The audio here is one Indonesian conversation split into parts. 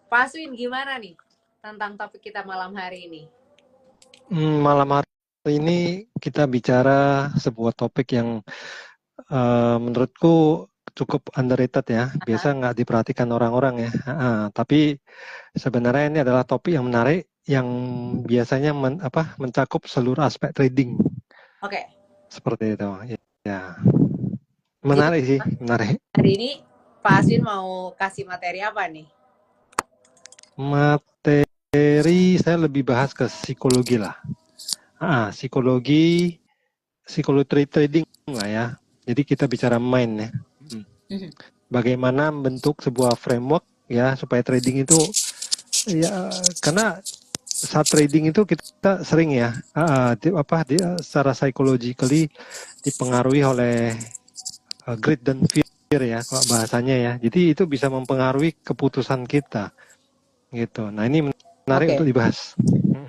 Pak Aswin gimana nih tentang topik kita malam hari ini? Malam hari ini kita bicara sebuah topik yang menurutku cukup underrated ya. Aha. Biasa nggak diperhatikan orang-orang ya. Tapi sebenarnya ini adalah topik yang menarik yang biasanya mencakup seluruh aspek trading Oke, seperti itu. Ya, jadi menarik sih, menarik. hari ini Pak Aswin mau kasih materi apa nih? Materi saya lebih bahas ke psikologi lah. Psikologi, psikologi trading lah ya. Jadi kita bicara mind ya. Hmm. Mhm. Bagaimana membentuk sebuah framework ya supaya trading itu ya, karena saat trading itu kita sering ya secara psychologically dipengaruhi oleh greed dan fear ya kalau bahasanya ya. Jadi itu bisa mempengaruhi keputusan kita gitu. Nah, ini menarik untuk Oke, dibahas.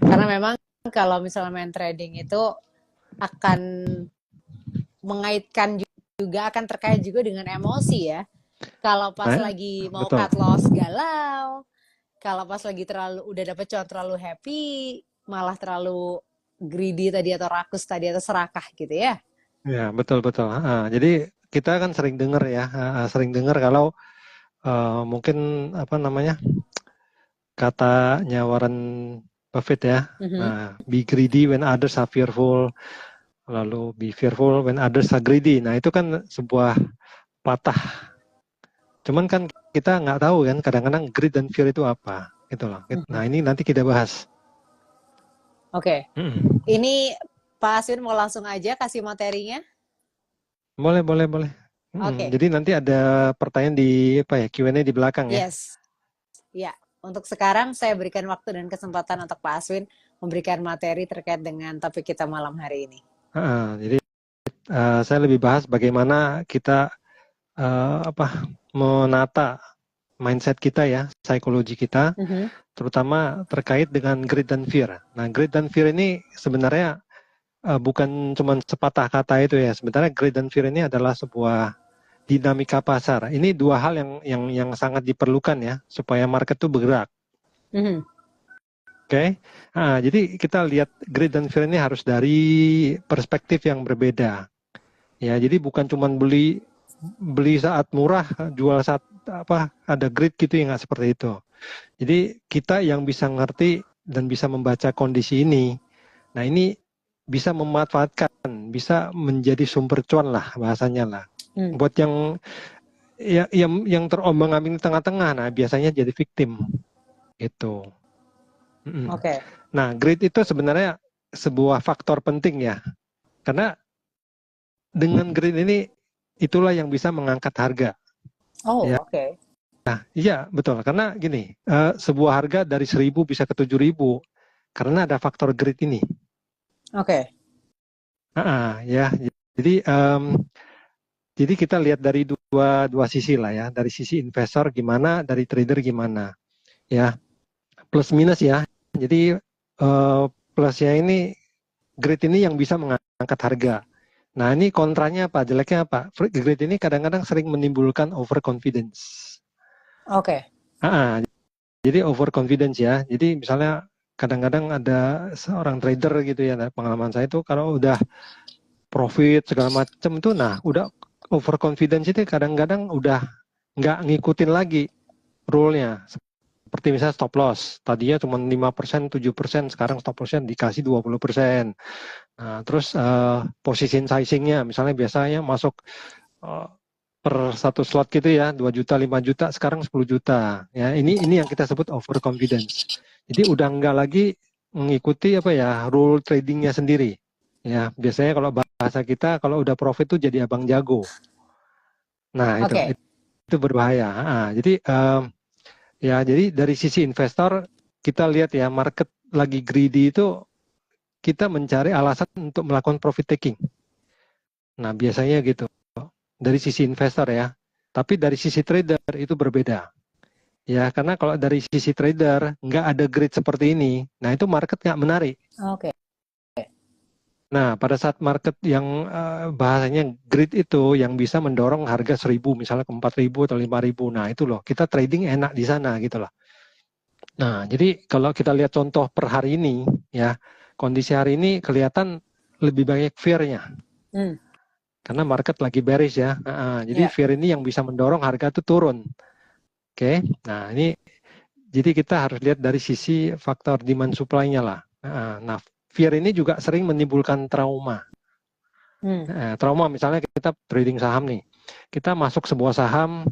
karena memang kalau misalnya main trading itu akan mengaitkan juga akan terkait juga dengan emosi ya. Kalau pas Nah, lagi mau betul. cut loss galau, kalau pas lagi terlalu udah dapet cuan terlalu happy, malah terlalu greedy tadi atau rakus tadi atau serakah gitu ya. Ya, betul betul. Jadi kita kan sering dengar ya, sering dengar kalau mungkin apa namanya katanya Warren Buffett ya. Mhm. Nah, be greedy when others are fearful, lalu be fearful when others are greedy. Nah, itu kan sebuah patah. Cuman kan kita nggak tahu kan kadang-kadang greed dan fear itu apa, gitu loh. Nah, ini nanti kita bahas. Oke, Hmm. ini Pak Aswin mau langsung aja kasih materinya. Boleh, boleh, boleh. Oke, Jadi nanti ada pertanyaan di apa ya Q&A di belakang ya. yes, ya. Untuk sekarang saya berikan waktu dan kesempatan untuk Pak Aswin memberikan materi terkait dengan topik kita malam hari ini. Jadi saya lebih bahas bagaimana kita menata mindset kita ya, psikologi kita, Mhm. terutama terkait dengan greed dan fear. Nah, greed dan fear ini sebenarnya bukan cuma sepatah kata itu ya. Sebenarnya greed dan fear ini adalah sebuah dinamika pasar. Ini dua hal yang sangat diperlukan ya supaya market itu bergerak. Mhm. Oke, jadi kita lihat greed dan fear ini harus dari perspektif yang berbeda. Ya, jadi bukan cuma beli beli saat murah, jual saat ada greed gitu ya, nggak seperti itu. Jadi kita yang bisa ngerti dan bisa membaca kondisi ini, nah ini bisa memanfaatkan, bisa menjadi sumber cuan lah bahasanya lah. Hmm. Buat yang terombang-ambing di tengah-tengah, nah biasanya jadi victim gitu. Oke. Nah, greed itu sebenarnya sebuah faktor penting ya, karena dengan greed ini itulah yang bisa mengangkat harga. Oh, Ya, oke. iya betul. Karena gini, sebuah harga dari 1.000 bisa ke 7.000 karena ada faktor greed ini. Oke. Ya. Jadi jadi kita lihat dari dua sisi lah ya. Dari sisi investor gimana, dari trader gimana. Ya, plus minus ya. Jadi plusnya ini greed ini yang bisa mengangkat harga. Nah, ini kontranya apa? Jeleknya apa? Greed ini kadang-kadang sering menimbulkan overconfidence. Oke. Jadi overconfidence ya. Jadi misalnya kadang-kadang ada seorang trader gitu ya, nah, pengalaman saya itu kalau udah profit segala macam tuh, nah udah overconfidence itu kadang-kadang udah nggak ngikutin lagi rule-nya. Seperti misalnya stop loss, tadinya cuma 5%, 7%, sekarang stop loss-nya dikasih 20%. Nah, terus position sizing-nya, misalnya biasanya masuk eh, per satu slot gitu ya, 2 juta, 5 juta, sekarang 10 juta. Ya, ini yang kita sebut overconfidence. Jadi udah nggak lagi mengikuti apa ya, rule tradingnya sendiri. Ya, biasanya kalau bahasa kita kalau udah profit tuh jadi abang jago. Nah, Oke. itu berbahaya. Jadi dari sisi investor kita lihat ya, market lagi greedy itu kita mencari alasan untuk melakukan profit taking. Nah, biasanya gitu. Dari sisi investor ya. Tapi dari sisi trader itu berbeda. Ya, karena kalau dari sisi trader nggak ada grid seperti ini, nah itu market nggak menarik. Oke. Nah, pada saat market yang bahasanya grid itu yang bisa mendorong harga 1.000 misalnya ke 4.000 atau 5.000, nah itu loh kita trading enak di sana gitu loh. Nah, jadi kalau kita lihat contoh per hari ini, ya, kondisi hari ini kelihatan lebih banyak fear-nya. Karena market lagi bearish ya. Jadi fear ini yang bisa mendorong harga itu turun. Oke, nah ini jadi kita harus lihat dari sisi faktor demand supply-nya lah. Nah, fear ini juga sering menimbulkan trauma. Trauma misalnya kita trading saham nih. Kita masuk sebuah saham,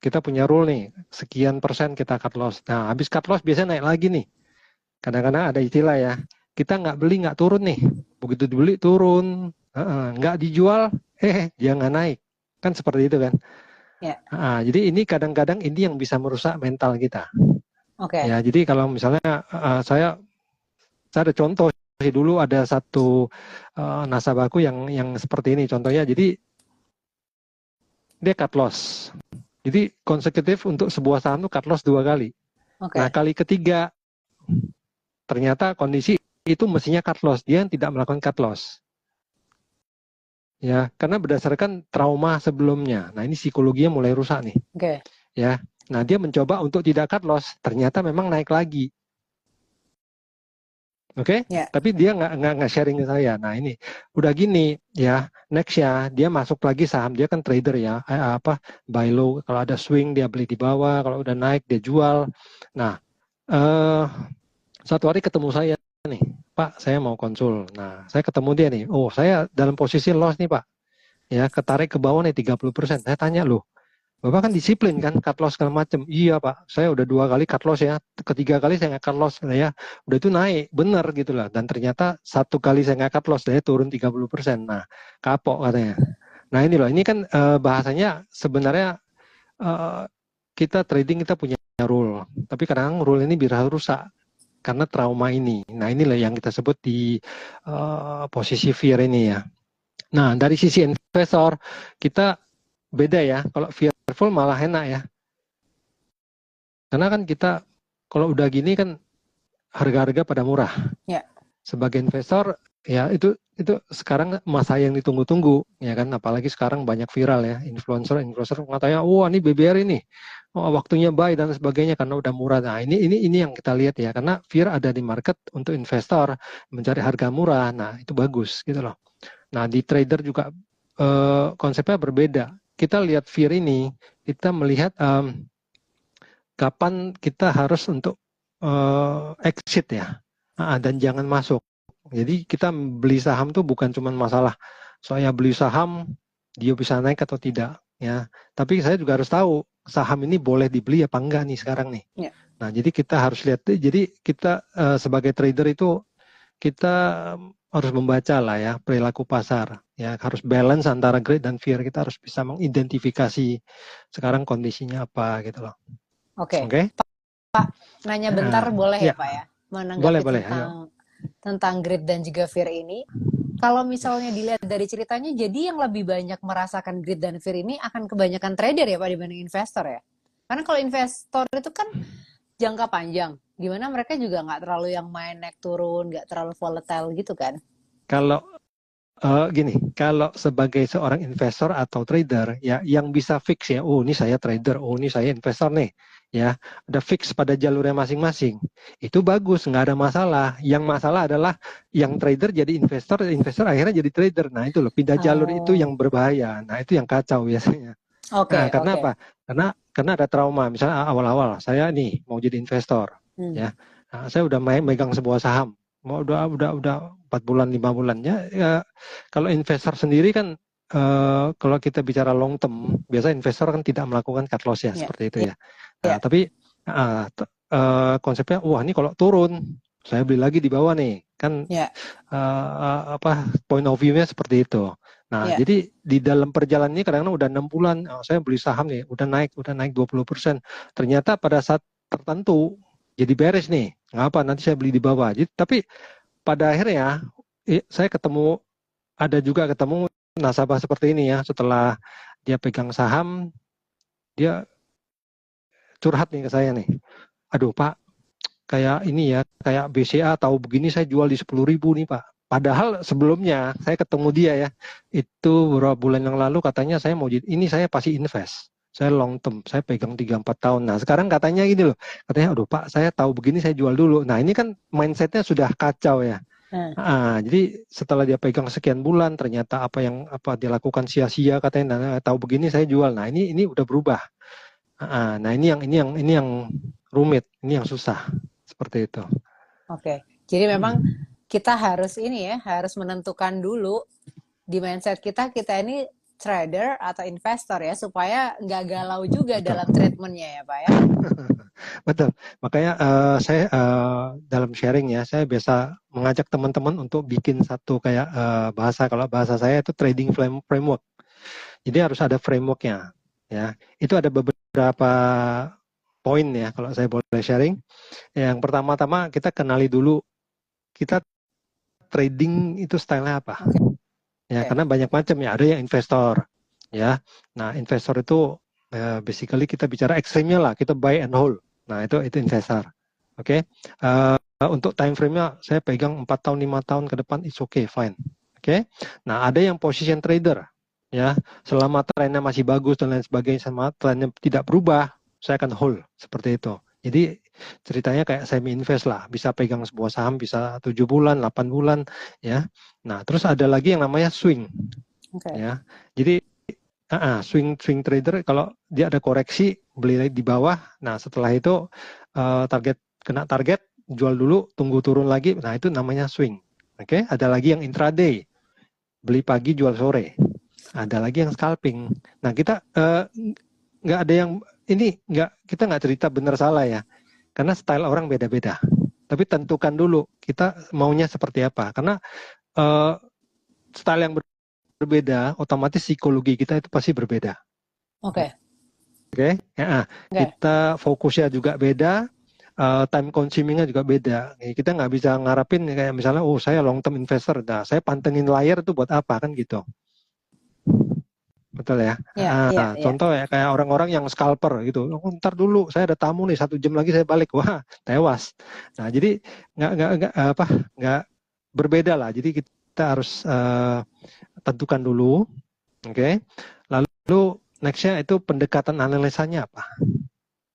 kita punya rule nih, sekian persen kita cut loss. Nah, habis cut loss biasanya naik lagi nih. Kadang-kadang ada istilah ya, kita nggak beli nggak turun nih. Begitu dibeli turun, nggak dijual, dia nggak naik. Kan seperti itu kan. Jadi ini kadang-kadang ini yang bisa merusak mental kita. Ya, jadi kalau misalnya saya ada contoh sih, dulu ada satu nasabahku yang seperti ini contohnya. Jadi dia cut loss. Jadi konsekutif untuk sebuah saham itu cut loss 2 kali. Nah, kali ketiga ternyata kondisi itu mestinya cut loss, dia tidak melakukan cut loss. Ya, karena berdasarkan trauma sebelumnya. Nah, ini psikologinya mulai rusak nih. Ya. Nah, dia mencoba untuk tidak cut loss, ternyata memang naik lagi. Tapi dia nggak sharing ke saya. Nah, ini udah gini ya, next ya dia masuk lagi saham, dia kan trader ya, buy low, kalau ada swing dia beli di bawah, kalau udah naik dia jual. Nah, satu hari ketemu saya nih, Pak, saya mau konsul. Nah, saya ketemu dia nih, oh saya dalam posisi loss nih Pak, ya ketarik ke bawah nih 30%. Saya tanya loh, Bapak kan disiplin kan, cut loss segala macam. Iya Pak, saya udah 2 kali cut loss ya, ketiga kali saya nggak cut loss ya, udah itu naik, bener gitu lah. Dan ternyata 1 kali saya nggak cut loss, saya turun 30%. Nah, kapok katanya. Nah ini loh, ini kan bahasanya sebenarnya kita trading kita punya rule, tapi kadang rule ini bisa rusak karena trauma ini. Nah inilah yang kita sebut di posisi fear ini ya. Nah dari sisi investor kita beda ya. Kalau fearful malah enak ya. Karena kan kita kalau udah gini kan harga-harga pada murah. Sebagai investor ya itu sekarang masa yang ditunggu-tunggu ya kan. Apalagi sekarang banyak viral ya, influencer katanya, wah ini BBR ini. Waktunya buy dan sebagainya karena udah murah. Nah, ini yang kita lihat ya, karena fear ada di market untuk investor mencari harga murah. Nah, itu bagus gitu loh. Nah, di trader juga konsepnya berbeda. Kita lihat fear ini, kita melihat kapan kita harus untuk exit ya, dan jangan masuk. Jadi kita beli saham tuh bukan cuma masalah saya beli saham dia bisa naik atau tidak ya, tapi saya juga harus tahu saham ini boleh dibeli apa enggak nih sekarang nih. Nah, jadi kita harus lihat. Jadi kita sebagai trader itu kita harus membaca lah ya perilaku pasar. Ya, harus balance antara greed dan fear. Kita harus bisa mengidentifikasi sekarang kondisinya apa gitu loh. Oke. Pak, nanya bentar boleh ya Pak ya? Menanggapi boleh, tentang greed dan juga fear ini. Kalau misalnya dilihat dari ceritanya, jadi yang lebih banyak merasakan greed dan fear ini akan kebanyakan trader ya Pak dibanding investor ya? Karena kalau investor itu kan jangka panjang, gimana mereka juga nggak terlalu yang main naik turun, nggak terlalu volatile gitu kan? Kalau gini, kalau sebagai seorang investor atau trader ya yang bisa fix ya, oh ini saya trader, oh ini saya investor nih, ya ada fix pada jalurnya masing-masing, itu bagus, nggak ada masalah. Yang masalah adalah yang trader jadi investor, investor akhirnya jadi trader. Nah itu loh, pindah jalur itu yang berbahaya. Nah itu yang kacau biasanya. Karena apa? Karena ada trauma. Misalnya awal-awal saya nih mau jadi investor, ya, saya udah megang sebuah saham, mau udah 4 bulan 5 bulan ya, kalau investor sendiri kan kalau kita bicara long term, biasa investor kan tidak melakukan cut loss ya, seperti itu ya. Nah, tapi konsepnya, wah ini kalau turun saya beli lagi di bawah nih kan, point of view-nya seperti itu. Nah, jadi di dalam perjalanannya kadang-kadang udah 6 bulan, saya beli saham nih, udah naik 20%. Ternyata pada saat tertentu jadi beres nih, ngapa nanti saya beli di bawah. Jadi, tapi pada akhirnya saya ada juga ketemu nasabah seperti ini ya, setelah dia pegang saham, dia curhat nih ke saya nih, aduh Pak, kayak ini ya, kayak BCA tahu begini saya jual di 10.000 nih Pak. Padahal sebelumnya saya ketemu dia ya, itu beberapa bulan yang lalu katanya saya mau ini saya pasti invest. saya long term, saya pegang 3-4 tahun. Nah sekarang katanya gini loh, katanya aduh Pak saya tahu begini saya jual dulu. Nah ini kan mindsetnya sudah kacau ya. Jadi setelah dia pegang sekian bulan ternyata apa dia lakukan sia-sia katanya, nah, tahu begini saya jual. Nah ini udah berubah. Nah ini yang rumit, ini yang susah seperti itu. Oke. Jadi memang kita harus ini ya, harus menentukan dulu di mindset kita ini trader atau investor ya, supaya nggak galau juga Betul. dalam treatmentnya ya Pak ya. Betul. Makanya saya dalam sharing ya, saya biasa mengajak teman-teman untuk bikin satu kayak bahasa, kalau bahasa saya itu trading framework. Jadi harus ada frameworknya. Ya, itu ada beberapa poin ya kalau saya boleh sharing. Yang pertama-tama kita kenali dulu kita trading itu stylenya apa. Ya, karena banyak macam ya. Ada yang investor. Ya, nah investor itu basically kita bicara ekstrimnya lah. Kita buy and hold. Nah itu investor. Oke. Untuk time frame-nya saya pegang 4 tahun 5 tahun ke depan it's okay, fine. Oke. Nah, ada yang position trader ya. Selama trennya masih bagus dan lain sebagainya, sama trennya tidak berubah, saya akan hold seperti itu. Jadi ceritanya kayak semi invest lah, bisa pegang sebuah saham bisa 7 bulan, 8 bulan ya. Nah, terus ada lagi yang namanya swing. Ya. Jadi swing trader kalau dia ada koreksi beli di bawah, nah setelah itu kena target jual dulu, tunggu turun lagi, nah itu namanya swing. Oke, ada lagi yang intraday, beli pagi jual sore, ada lagi yang scalping. Nah kita nggak ada yang ini kita nggak cerita benar salah ya, karena style orang beda-beda. Tapi tentukan dulu kita maunya seperti apa, karena style yang berbeda, otomatis psikologi kita itu pasti berbeda. Oke. Kita fokusnya juga beda, time consumingnya juga beda. Kita nggak bisa ngarapin kayak misalnya, oh saya long term investor, nah saya pantengin layar itu buat apa kan gitu. Betul ya. Contoh ya kayak orang-orang yang scalper gitu. Oh, ntar dulu saya ada tamu nih 1 jam lagi saya balik, wah tewas. Nah jadi nggak berbeda lah. Jadi kita harus tentukan dulu, oke. Lalu nextnya itu pendekatan analisanya apa?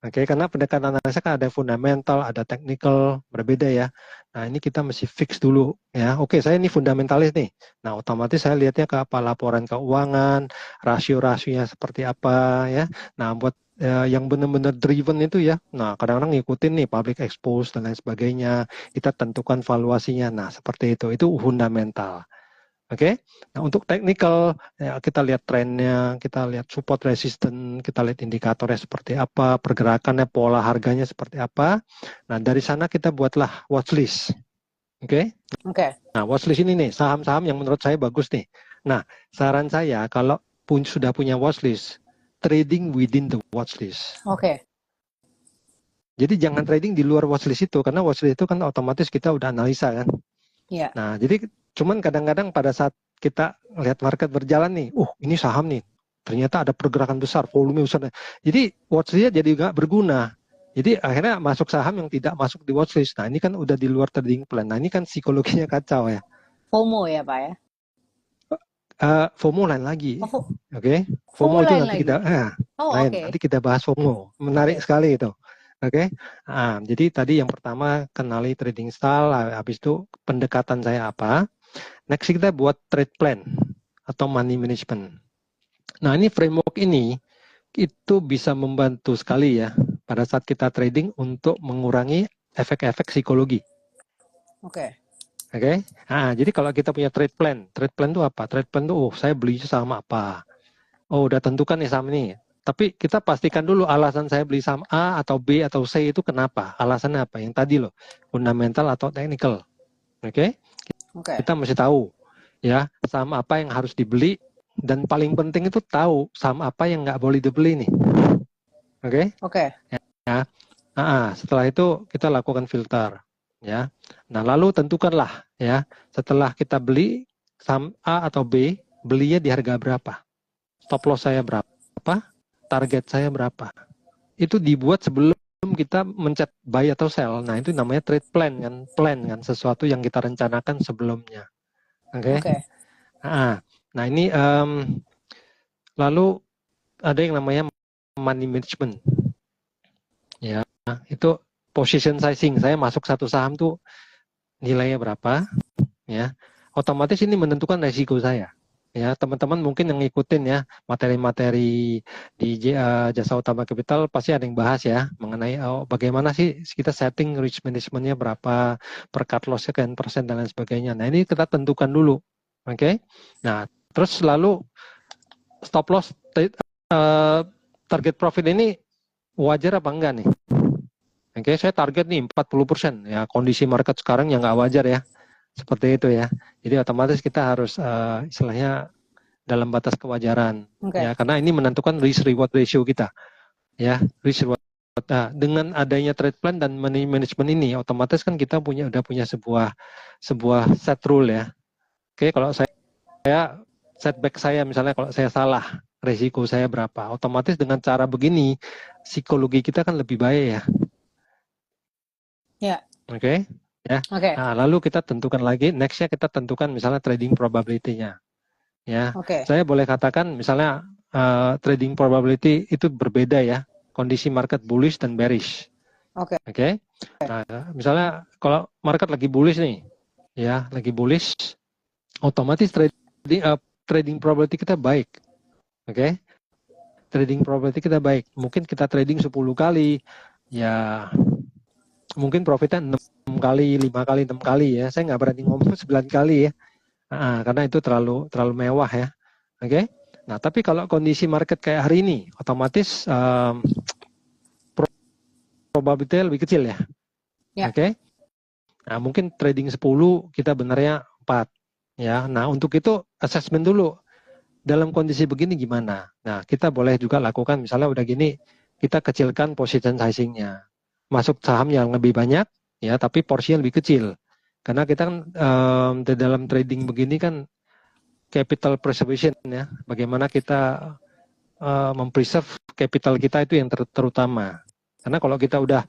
Oke, karena pendekatan analisa kan ada fundamental, ada technical, berbeda ya. Nah, ini kita mesti fix dulu ya. Oke, saya ini fundamentalis nih. Nah, otomatis saya lihatnya ke apa, laporan keuangan, rasio-rasionya seperti apa ya. Nah, buat yang benar-benar driven itu ya. Nah, kadang-kadang ngikutin nih public expose dan lain sebagainya. Kita tentukan valuasinya. Nah, seperti itu. Itu fundamental. Oke, nah untuk technical ya, kita lihat trennya, kita lihat support resistance, kita lihat indikatornya seperti apa, pergerakannya, pola harganya seperti apa. Nah dari sana kita buatlah watchlist. Oke. Nah watchlist ini nih saham-saham yang menurut saya bagus nih. Nah saran saya kalau sudah punya watchlist, trading within the watchlist. Jadi jangan trading di luar watchlist itu, karena watchlist itu kan otomatis kita udah analisa kan. Nah jadi cuman kadang-kadang pada saat kita lihat market berjalan nih, ini saham nih, ternyata ada pergerakan besar, volume besar. Jadi watchlist jadi nggak berguna. Jadi akhirnya masuk saham yang tidak masuk di watchlist. Nah ini kan udah di luar trading plan. Nah ini kan psikologinya kacau ya. FOMO ya Pak ya? FOMO lain lagi. Oke. FOMO itu nanti kita nanti kita bahas FOMO. Menarik sekali itu. Oke. Jadi tadi yang pertama kenali trading style, habis itu pendekatan saya apa. Next kita buat trade plan atau money management. Nah ini framework ini itu bisa membantu sekali ya pada saat kita trading untuk mengurangi efek-efek psikologi. Oke. Jadi kalau kita punya trade plan itu apa? Trade plan itu saya beli saham apa? Udah tentukan nih saham ini. Tapi kita pastikan dulu alasan saya beli saham A atau B atau C itu kenapa? Alasannya apa? Yang tadi loh, fundamental atau technical. Oke. Kita mesti tahu ya saham apa yang harus dibeli, dan paling penting itu tahu saham apa yang nggak boleh dibeli nih. Oke. Ya. Setelah itu kita lakukan filter ya. Nah lalu tentukanlah ya, setelah kita beli saham A atau B, belinya di harga berapa, stop loss saya berapa, target saya berapa. Itu dibuat sebelum kita mencet buy atau sell. Nah itu namanya trade plan kan, sesuatu yang kita rencanakan sebelumnya. Oke. Nah ini lalu ada yang namanya money management. Ya, itu position sizing. Saya masuk satu saham tuh nilainya berapa, ya. Otomatis ini menentukan resiko saya. Ya, teman-teman mungkin yang ngikutin ya materi-materi di Jasa Utama Capital pasti ada yang bahas ya mengenai bagaimana sih kita setting risk managementnya berapa, per cut loss sekian persen dan lain sebagainya. Nah, ini kita tentukan dulu. Oke. Nah, terus lalu stop loss target profit ini wajar apa enggak nih? Oke, saya target nih 40%. Ya, kondisi market sekarang yang nggak wajar ya. Seperti itu ya. Jadi otomatis kita harus istilahnya dalam batas kewajaran. Ya, karena ini menentukan risk reward ratio kita. Ya, risk reward. Nah, dengan adanya trade plan dan money management ini otomatis kan kita udah punya sebuah set rule ya. Oke, kalau saya setback saya misalnya kalau saya salah, resiko saya berapa. Otomatis dengan cara begini psikologi kita kan lebih baik ya. Ya. Oke. Ya. Nah, lalu kita tentukan lagi, nextnya kita tentukan misalnya trading probability-nya. Ya. Saya boleh katakan misalnya trading probability itu berbeda ya, kondisi market bullish dan bearish. Oke. Nah, misalnya kalau market lagi bullish nih, ya, lagi bullish, otomatis trading probability kita baik. Oke. Trading probability kita baik. Mungkin kita trading 10 kali, ya mungkin profitnya 6 kali, 5 kali, 6 kali ya. Saya nggak berani ngomong 9 kali ya. Karena itu terlalu mewah ya. Oke. Nah, tapi kalau kondisi market kayak hari ini, otomatis probability lebih kecil ya. Oke. Nah, mungkin trading 10 kita benarnya 4 ya. Nah, untuk itu assessment dulu. Dalam kondisi begini gimana? Nah, kita boleh juga lakukan misalnya udah gini, kita kecilkan position sizing-nya. Masuk saham yang lebih banyak, ya, tapi porsinya lebih kecil. Karena kita kan di dalam trading begini kan capital preservation ya. Bagaimana kita mempreserve capital kita itu yang terutama. Karena kalau kita udah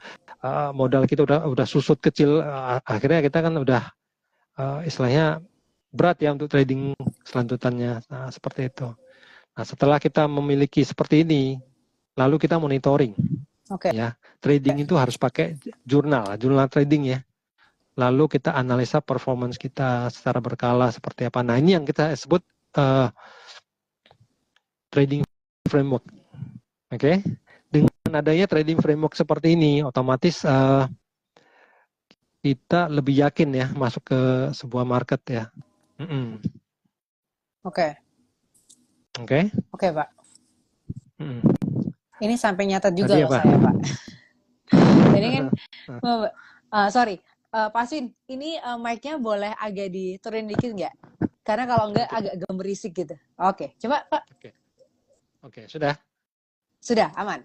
modal kita udah susut kecil, akhirnya kita kan udah istilahnya berat ya untuk trading selanjutnya. Nah, seperti itu. Nah, setelah kita memiliki seperti ini, lalu kita monitoring. Ya, trading itu harus pakai jurnal trading ya. Lalu kita analisa performance kita secara berkala seperti apa. Nah, ini yang kita sebut trading framework. Oke. Dengan adanya trading framework seperti ini, otomatis kita lebih yakin ya masuk ke sebuah market ya. Oke, Pak. Ini sampai nyatat juga loh Pak? saya, Pak. Jadi kan, sorry, Pak Aswin, ini mic-nya boleh agak diturunin dikit nggak? Karena kalau nggak agak gemerisik gitu. Oke, coba Pak. Oke, sudah. Sudah, aman.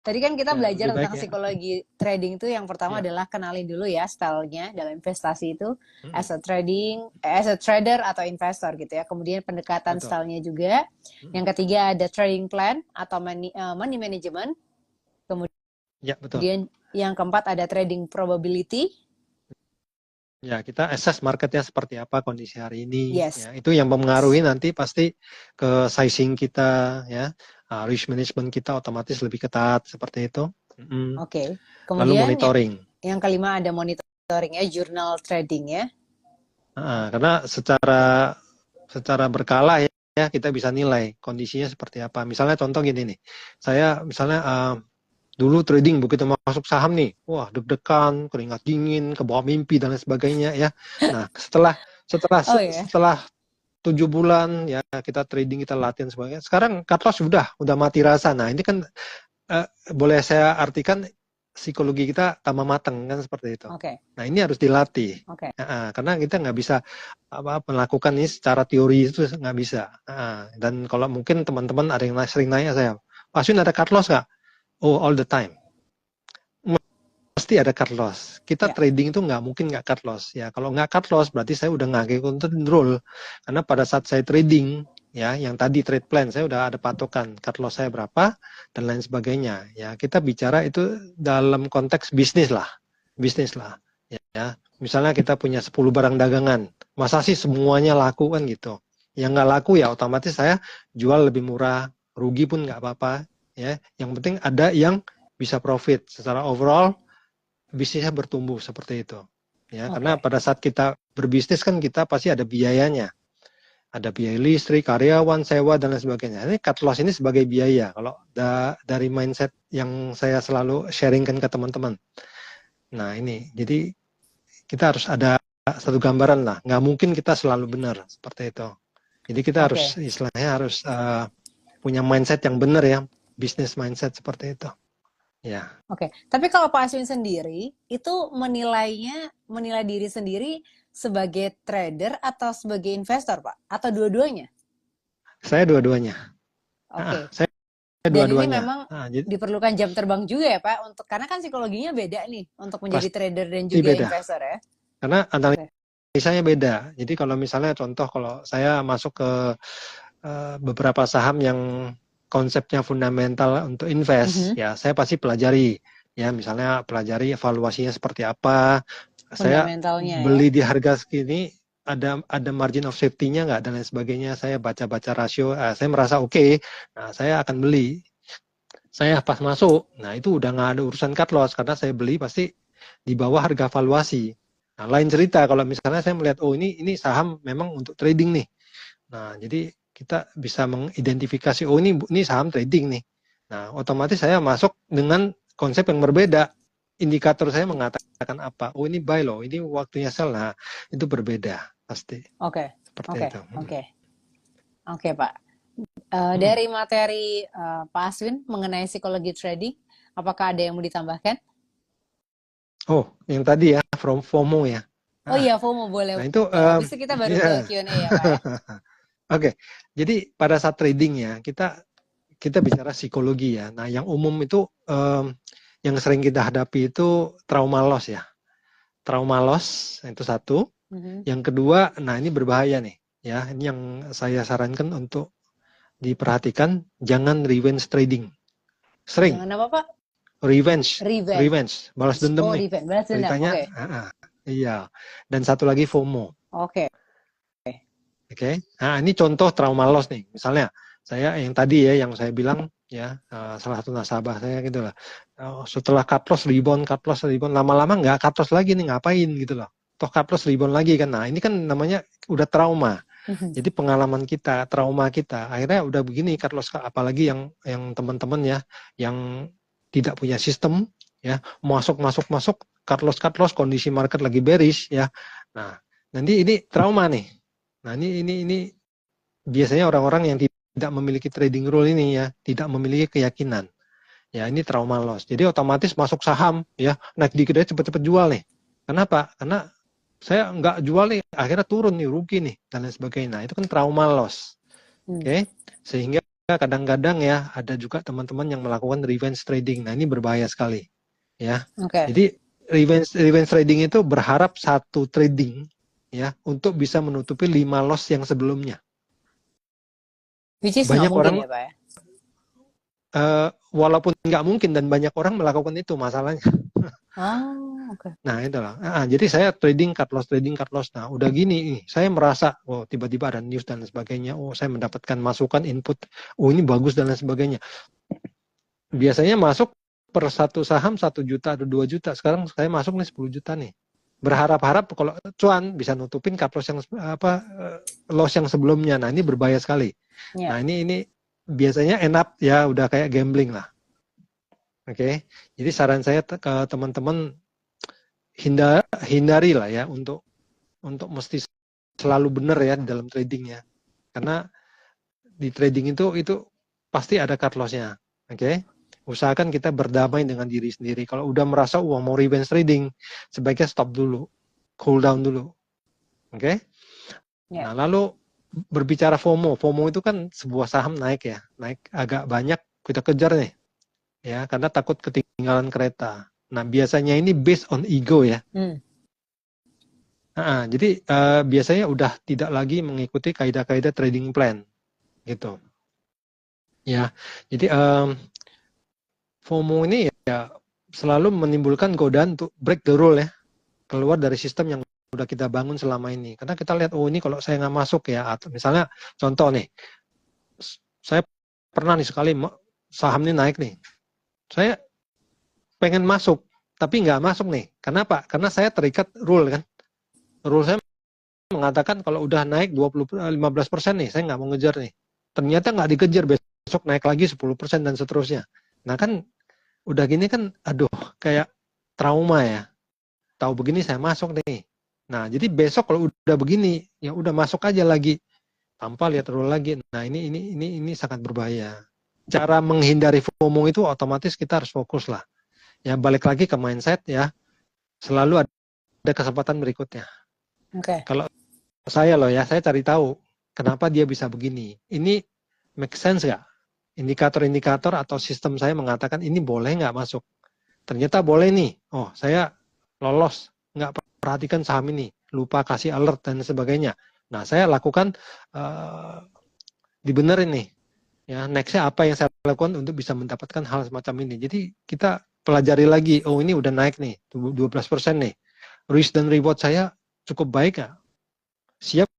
Tadi kan kita belajar tentang ya. psikologi trading itu yang pertama adalah kenalin dulu ya stylenya dalam investasi itu as a trader atau investor gitu ya. Kemudian pendekatan stylenya juga. Yang ketiga ada trading plan atau money management. Kemudian yang keempat ada trading probability. Ya, kita assess marketnya seperti apa kondisi hari ini. Yes. Ya, itu yang mempengaruhi nanti pasti ke sizing kita ya. Risk management kita otomatis lebih ketat seperti itu. Oke. Lalu monitoring. Yang kelima ada monitoring ya, journal trading ya. Karena secara berkala ya kita bisa nilai kondisinya seperti apa. Misalnya contoh gini nih, saya misalnya dulu trading begitu masuk saham nih, wah deg-degan, keringat dingin, ke bawah mimpi dan lain sebagainya ya. Nah setelah 7 bulan ya kita trading, kita latihan sebagainya. Sekarang cut loss udah mati rasa. Nah ini kan boleh saya artikan psikologi kita tambah matang kan seperti itu. Nah ini harus dilatih. Karena kita nggak bisa melakukan ini secara teori itu nggak bisa. Dan kalau mungkin teman-teman ada yang sering nanya saya, Pak Aswin ada cut loss nggak? Oh all the time. Pasti ada cut loss. Kita trading itu nggak mungkin nggak cut loss. Ya kalau nggak cut loss berarti saya udah nggak kontrol. Karena pada saat saya trading ya, yang tadi trade plan saya udah ada patokan cut loss saya berapa dan lain sebagainya. Ya kita bicara itu dalam konteks bisnis lah. Ya. Misalnya kita punya 10 barang dagangan. Masa sih semuanya laku kan gitu. Yang nggak laku ya otomatis saya jual lebih murah. Rugi pun nggak apa-apa. ya. Yang penting ada yang bisa profit secara overall, bisnisnya bertumbuh seperti itu. Ya, karena pada saat kita berbisnis kan kita pasti ada biayanya. Ada biaya listrik, karyawan, sewa, dan lain sebagainya. Ini cut loss ini sebagai biaya. Kalau dari mindset yang saya selalu sharingkan ke teman-teman. Nah ini, jadi kita harus ada satu gambaran lah. Nggak mungkin kita selalu benar seperti itu. Jadi kita harus istilahnya harus punya mindset yang benar ya, bisnis mindset seperti itu. Ya. Oke. Tapi kalau Pak Aswin sendiri itu menilai diri sendiri sebagai trader atau sebagai investor, Pak? Atau dua-duanya? Saya dua-duanya. Oke. Saya Dan ini dua-duanya. memang diperlukan jam terbang juga ya Pak, karena kan psikologinya beda nih untuk menjadi trader dan juga beda. investor ya. Karena analisanya beda. Jadi kalau misalnya contoh kalau saya masuk ke beberapa saham yang konsepnya fundamental untuk invest, ya saya pasti pelajari. Ya misalnya pelajari evaluasinya seperti apa. Saya beli di harga segini, ada margin of safety-nya nggak dan lain sebagainya. Saya baca-baca rasio, saya merasa oke. Nah saya akan beli. Saya pas masuk, nah itu udah nggak ada urusan cut loss karena saya beli pasti di bawah harga valuasi. Nah lain cerita kalau misalnya saya melihat oh ini saham memang untuk trading nih. Nah jadi kita bisa mengidentifikasi oh ini saham trading nih. Nah otomatis saya masuk dengan konsep yang berbeda. Indikator saya mengatakan apa? Oh ini buy loh, ini waktunya sell. Nah itu berbeda pasti. Seperti itu. Oke Pak. Dari materi Pak Aswin mengenai psikologi trading, apakah ada yang mau ditambahkan? Oh yang tadi ya from FOMO ya. Oh iya FOMO boleh. Nah itu habis itu kita baru ke Q&A ya Pak ya. Oke, jadi pada saat trading ya kita bicara psikologi ya. Nah yang umum itu yang sering kita hadapi itu trauma loss ya. Trauma loss itu satu. Yang kedua, nah ini berbahaya nih ya. Ini yang saya sarankan untuk diperhatikan, jangan revenge trading. Sering. Jangan apa Pak? Revenge. Balas dendam nih. Balas dendam. Iya. Dan satu lagi FOMO. Oke. Nah ini contoh trauma loss nih. Misalnya saya yang tadi ya, yang saya bilang ya, salah satu nasabah saya gitu lah. Setelah cut loss rebound, lama-lama nggak cut loss lagi nih, ngapain gitu loh. Toh cut loss rebound lagi kan. Nah ini kan namanya udah trauma. Jadi pengalaman kita, trauma kita, akhirnya udah begini cut loss, apalagi yang teman-teman ya, yang tidak punya sistem ya, masuk cut loss kondisi market lagi bearish ya. Nah nanti ini trauma nih. Nah ini biasanya orang-orang yang tidak memiliki trading rule ini ya, tidak memiliki keyakinan. Ya ini trauma loss. Jadi otomatis masuk saham ya, naik dikit aja cepet-cepet jual nih. Kenapa? Karena saya nggak jual nih, akhirnya turun nih, rugi nih, dan lain sebagainya. Nah itu kan trauma loss. Oke? Sehingga kadang-kadang ya ada juga teman-teman yang melakukan revenge trading. Nah ini berbahaya sekali. Ya. Jadi revenge trading itu berharap satu trading ya untuk bisa menutupi 5 loss yang sebelumnya. Banyak orang ya, Pak, ya? Walaupun nggak mungkin dan banyak orang melakukan itu masalahnya. Nah itulah. Jadi saya trading cut loss. Nah udah gini, saya merasa, oh tiba-tiba ada news dan sebagainya. Oh saya mendapatkan masukan input. Oh ini bagus dan lain sebagainya. Biasanya masuk per satu saham 1 juta atau 2 juta. Sekarang saya masuk nih 10 juta nih. Berharap-harap kalau cuan bisa nutupin cut loss yang loss yang sebelumnya. Nah ini berbahaya sekali. Nah ini biasanya end up ya udah kayak gambling lah. Oke. Jadi saran saya ke teman-teman hindari lah ya untuk mesti selalu benar ya dalam tradingnya. Karena di trading itu pasti ada cut loss-nya. Oke. Usahakan kita berdamai dengan diri sendiri. Kalau udah merasa mau revenge trading, sebaiknya stop dulu, cool down dulu. Oke? Nah, lalu berbicara FOMO. FOMO itu kan sebuah saham naik ya, naik agak banyak, kita kejar nih. Ya, karena takut ketinggalan kereta. Nah, biasanya ini based on ego ya. Jadi biasanya udah tidak lagi mengikuti kaidah-kaidah trading plan gitu. Ya. Jadi FOMO ini ya selalu menimbulkan godaan untuk break the rule ya, keluar dari sistem yang udah kita bangun selama ini. Karena kita lihat, oh ini kalau saya nggak masuk ya, atau misalnya contoh nih, saya pernah nih sekali saham ini naik nih. Saya pengen masuk, tapi nggak masuk nih. Kenapa? Karena saya terikat rule kan. Rule saya mengatakan kalau udah naik 15% nih, saya nggak mau ngejar nih. Ternyata nggak dikejar, besok naik lagi 10% dan seterusnya. Nah kan udah gini kan, aduh kayak trauma ya. Tahu begini saya masuk nih. Nah jadi besok kalau udah begini, ya udah masuk aja lagi tanpa lihat rule lagi. Nah ini sangat berbahaya. Cara menghindari FOMO itu otomatis kita harus fokus lah. Ya balik lagi ke mindset ya. Selalu ada kesempatan berikutnya. Oke. Kalau saya loh ya, saya cari tahu kenapa dia bisa begini. Ini make sense nggak? Indikator-indikator atau sistem saya mengatakan ini boleh nggak masuk. Ternyata boleh nih. Oh, saya lolos. Nggak perhatikan saham ini. Lupa kasih alert dan sebagainya. Nah, saya lakukan dibenerin nih. Ya, nextnya apa yang saya lakukan untuk bisa mendapatkan hal semacam ini. Jadi kita pelajari lagi. Oh, ini udah naik nih. 12% nih. Risk dan reward saya cukup baik nggak? Siap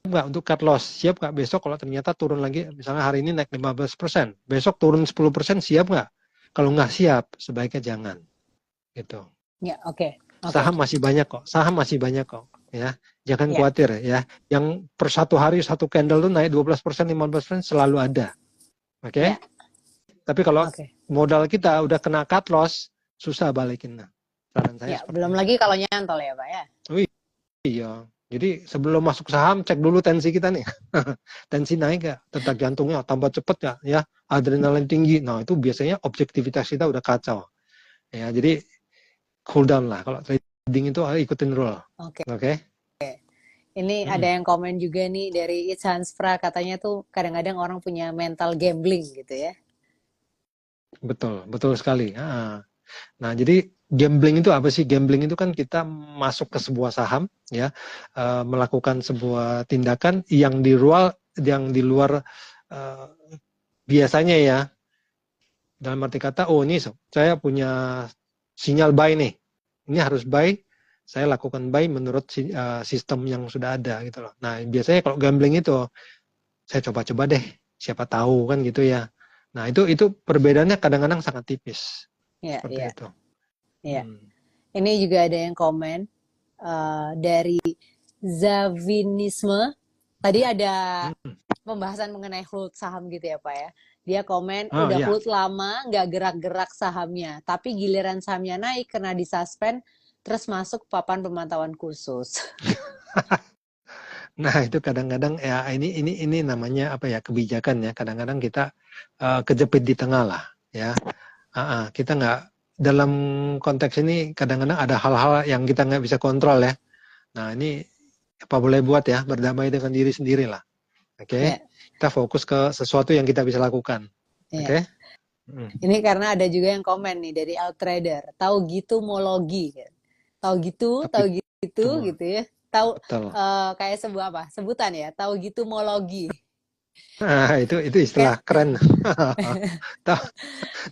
nggak untuk cut loss? Siap nggak besok kalau ternyata turun lagi, misalnya hari ini naik 15%, besok turun 10%, siap nggak? Kalau nggak siap, sebaiknya jangan. Gitu. Ya, oke. Saham masih banyak kok, ya. Jangan Ya. khawatir ya. Yang per satu hari satu candle tuh naik 12%, 15% selalu ada. Oke? Ya. Tapi kalau Oke. modal kita udah kena cut loss, susah balikin. Nah, saran saya Ya, seperti belum itu. lagi kalau nyantol ya, Pak ya. Iya. Jadi sebelum masuk saham cek dulu tensi kita nih. Tensi naik ya, detak jantungnya tambah cepet ya, adrenalin tinggi. Nah, itu biasanya objektivitas kita udah kacau. Ya, jadi cool down lah. Kalau trading itu ikutin rule. Oke. Oke. Ini ada yang komen juga nih dari It's Hanspra, katanya tuh kadang-kadang orang punya mental gambling gitu ya. Betul sekali. Nah, jadi gambling itu apa sih? Gambling itu kan kita masuk ke sebuah saham, ya, melakukan sebuah tindakan yang di luar biasanya ya. Dalam arti kata, oh ini saya punya sinyal buy nih, ini harus buy, saya lakukan buy menurut sistem yang sudah ada gitu loh. Nah biasanya kalau gambling itu, saya coba-coba deh, siapa tahu kan gitu ya. Nah itu perbedaannya kadang-kadang sangat tipis, Ya, seperti ya, itu. ya. Ini juga ada yang komen dari Zavinisme. Tadi ada pembahasan mengenai hold saham gitu ya Pak ya. Dia komen udah Ya. hold lama nggak gerak-gerak sahamnya, tapi giliran sahamnya naik kena disuspend terus masuk papan pemantauan khusus. Nah itu kadang-kadang ya ini namanya apa ya, kebijakan ya. Kadang-kadang kita kejepit di tengah lah ya. Kita nggak, dalam konteks ini kadang-kadang ada hal-hal yang kita nggak bisa kontrol ya. Nah ini apa boleh buat ya, berdamai dengan diri sendiri lah. Oke. Ya, Kita fokus ke sesuatu yang kita bisa lakukan. ya. Oke. Ini karena ada juga yang komen nih dari Outrader. Tahu gitu mologi. Tahu gitu, Tapi itu gitu ya. Tahu betul. kayak sebuah apa? Sebutan ya. Tahu gitu mologi. Nah, itu istilah Kayak keren. tahu,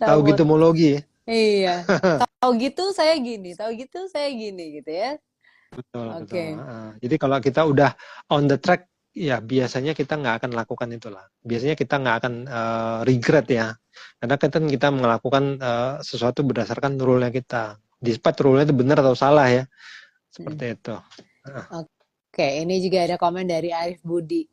tahu tahu gitu mologi. iya. Tahu gitu saya gini, tahu gitu saya gini gitu ya. Betul. Oke. Jadi kalau kita udah on the track, ya biasanya kita nggak akan lakukan itulah. Biasanya kita nggak akan regret ya. Karena kita melakukan sesuatu berdasarkan rule-nya kita. Despite rule-nya itu benar atau salah ya. Seperti itu. Oke, ini juga ada komen dari Arif Budi.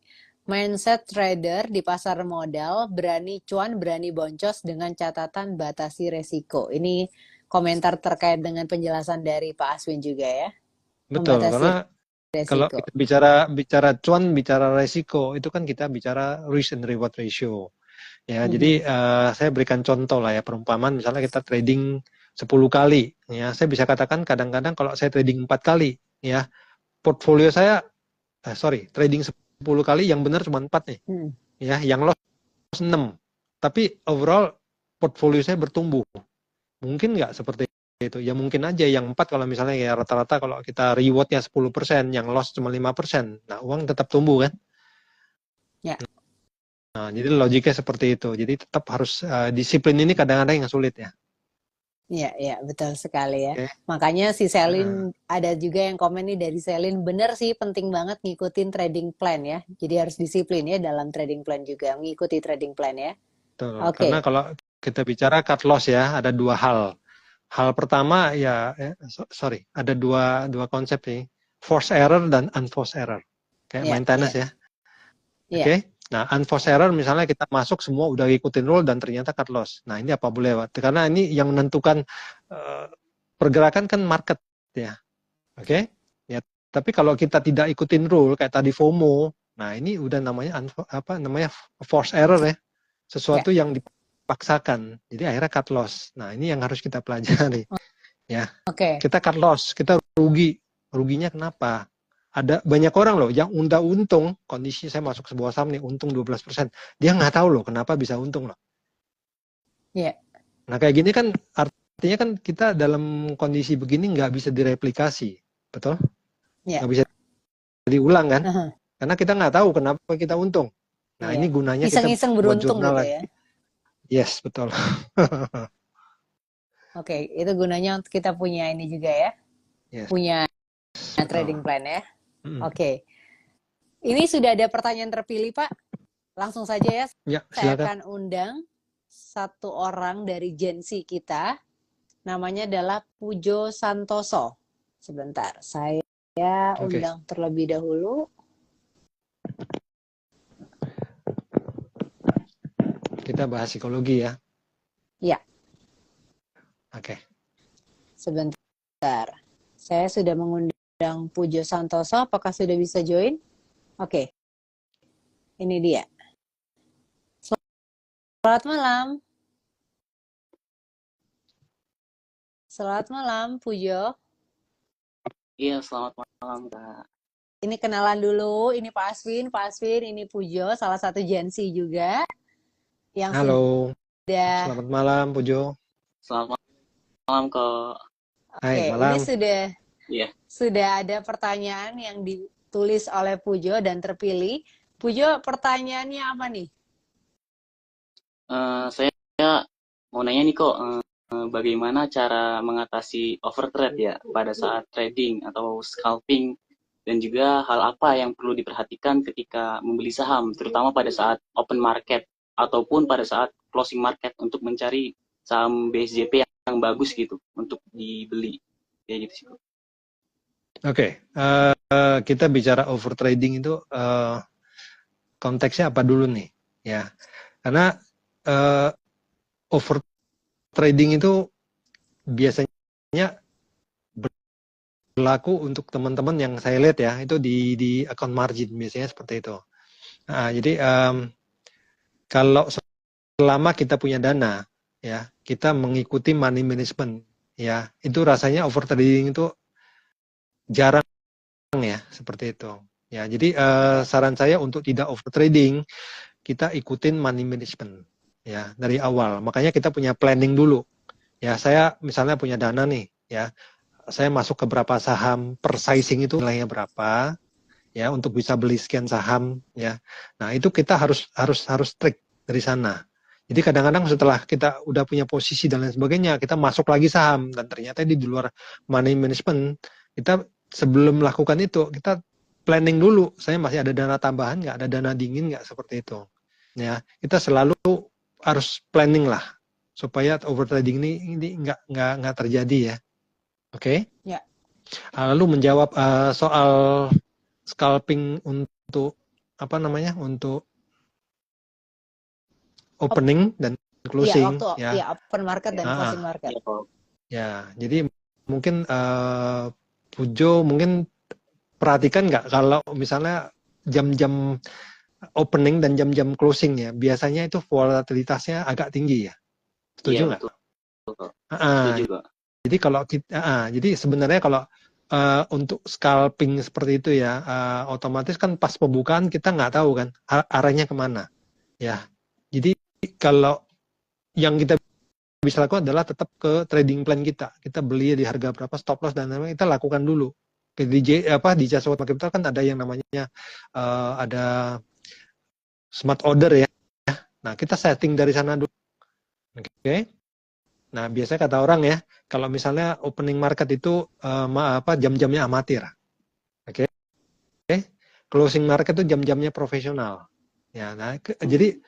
Mindset trader di pasar modal, berani cuan, berani boncos dengan catatan batasi resiko. Ini komentar terkait dengan penjelasan dari Pak Aswin juga ya. Betul, Membatasi karena kalau resiko. kita bicara cuan, bicara resiko, itu kan kita bicara risk and reward ratio. Ya, jadi saya berikan contoh lah ya, perumpamaan misalnya kita trading 10 kali, ya, saya bisa katakan kadang-kadang kalau saya trading 4 kali, ya, portfolio saya, trading 10 kali yang benar cuma 4 nih, ya, yang loss 6, tapi overall portfolio saya bertumbuh. Mungkin nggak seperti itu? Ya mungkin aja, yang 4 kalau misalnya ya rata-rata kalau kita rewardnya 10%, yang loss cuma 5%, nah uang tetap tumbuh kan? Ya. Nah, jadi logiknya seperti itu. Jadi tetap harus disiplin, ini kadang-kadang yang sulit ya. Ya, betul sekali ya. Okay. Makanya si Selin, ada juga yang komen nih dari Selin, bener sih penting banget ngikutin trading plan ya. Jadi harus disiplin ya dalam trading plan juga, mengikuti trading plan ya. Betul. Oke. Karena kalau kita bicara cut loss ya, ada dua hal. Hal pertama ya, ada dua konsep nih, force error dan unforced error. Kayak main tenis ya. Oke. Nah, unforced error misalnya kita masuk semua udah ngikutin rule dan ternyata cut loss. Nah, ini apa boleh, Pak? Karena ini yang menentukan pergerakan kan market ya. Oke. Ya, tapi kalau kita tidak ikutin rule kayak tadi FOMO, nah ini udah namanya forced error ya. Sesuatu yang dipaksakan. Jadi akhirnya cut loss. Nah, ini yang harus kita pelajari. Ya. Kita cut loss, kita rugi. Ruginya kenapa? Ada banyak orang loh yang udah untung, kondisi saya masuk sebuah saham nih, untung 12%. Dia nggak tahu loh kenapa bisa untung loh. Iya. Nah kayak gini kan artinya kan kita dalam kondisi begini nggak bisa direplikasi, betul? Nggak bisa diulang kan? Karena kita nggak tahu kenapa kita untung. Nah ini gunanya iseng-iseng kita buat beruntung jurnal gitu ya. Yes, betul. Oke, itu gunanya untuk kita punya ini juga ya. Yes. Punya trading plan ya. Oke. Ini sudah ada pertanyaan terpilih, Pak. Langsung saja ya. Saya akan undang satu orang dari Gen Z kita. Namanya adalah Pujo Santoso. Sebentar, saya undang terlebih dahulu. Kita bahas psikologi ya. Ya. Oke. Sebentar. Saya sudah mengundang Pujo Santoso. Apakah sudah bisa join? Oke. Ini dia. Selamat malam. Selamat malam, Pujo. Iya, selamat malam, Kak. Ini kenalan dulu. Ini Pak Aswin. Pak Aswin, ini Pujo, salah satu Gen Z juga. Yang halo. Sudah... Selamat malam, Pujo. Selamat malam, Kak. Oke, ini sudah ada pertanyaan yang ditulis oleh Pujo dan terpilih. Pujo, pertanyaannya apa nih? Saya mau nanya nih kok, bagaimana cara mengatasi overtrade ya pada saat trading atau scalping, dan juga hal apa yang perlu diperhatikan ketika membeli saham, terutama pada saat open market ataupun pada saat closing market untuk mencari saham BSJP yang bagus gitu untuk dibeli. Ya gitu sih. Oke, kita bicara overtrading itu konteksnya apa dulu nih? Ya, karena overtrading itu biasanya berlaku untuk teman-teman yang saya lihat ya, itu di account margin biasanya seperti itu. Nah, jadi kalau selama kita punya dana, ya kita mengikuti money management, ya itu rasanya overtrading itu jarang ya seperti itu. Ya, jadi saran saya untuk tidak overtrading, kita ikutin money management ya dari awal. Makanya kita punya planning dulu. Ya, saya misalnya punya dana nih, ya. Saya masuk ke berapa saham, per sizing itu nilainya berapa, ya untuk bisa beli sekian saham, ya. Nah, itu kita harus strict dari sana. Jadi kadang-kadang setelah kita udah punya posisi dan lain sebagainya, kita masuk lagi saham dan ternyata di luar money management, kita sebelum melakukan itu, kita planning dulu. Saya masih ada dana tambahan nggak, ada dana dingin nggak, seperti itu. Ya, kita selalu harus planning lah supaya overtrading ini nggak terjadi ya. Oke. Ya. Lalu menjawab soal scalping untuk untuk opening dan closing. Open market dan closing market. Ya, jadi mungkin Pujo mungkin perhatikan nggak kalau misalnya jam-jam opening dan jam-jam closing ya, biasanya itu volatilitasnya agak tinggi ya. Setuju nggak? Setuju. Jadi kalau kita, jadi sebenarnya kalau untuk scalping seperti itu ya, otomatis kan pas pembukaan kita nggak tahu kan arahnya kemana, ya. Jadi kalau yang kita bisa lakukan adalah tetap ke trading plan kita. Kita beli di harga berapa, stop loss dan lain-lain kita lakukan dulu. Di Jasa Market Capital kan ada yang namanya ada smart order ya. Nah kita setting dari sana dulu. Oke. Nah, biasanya kata orang ya, kalau misalnya opening market itu jam-jamnya amatir. Oke. Closing market itu jam-jamnya profesional. Ya, nah jadi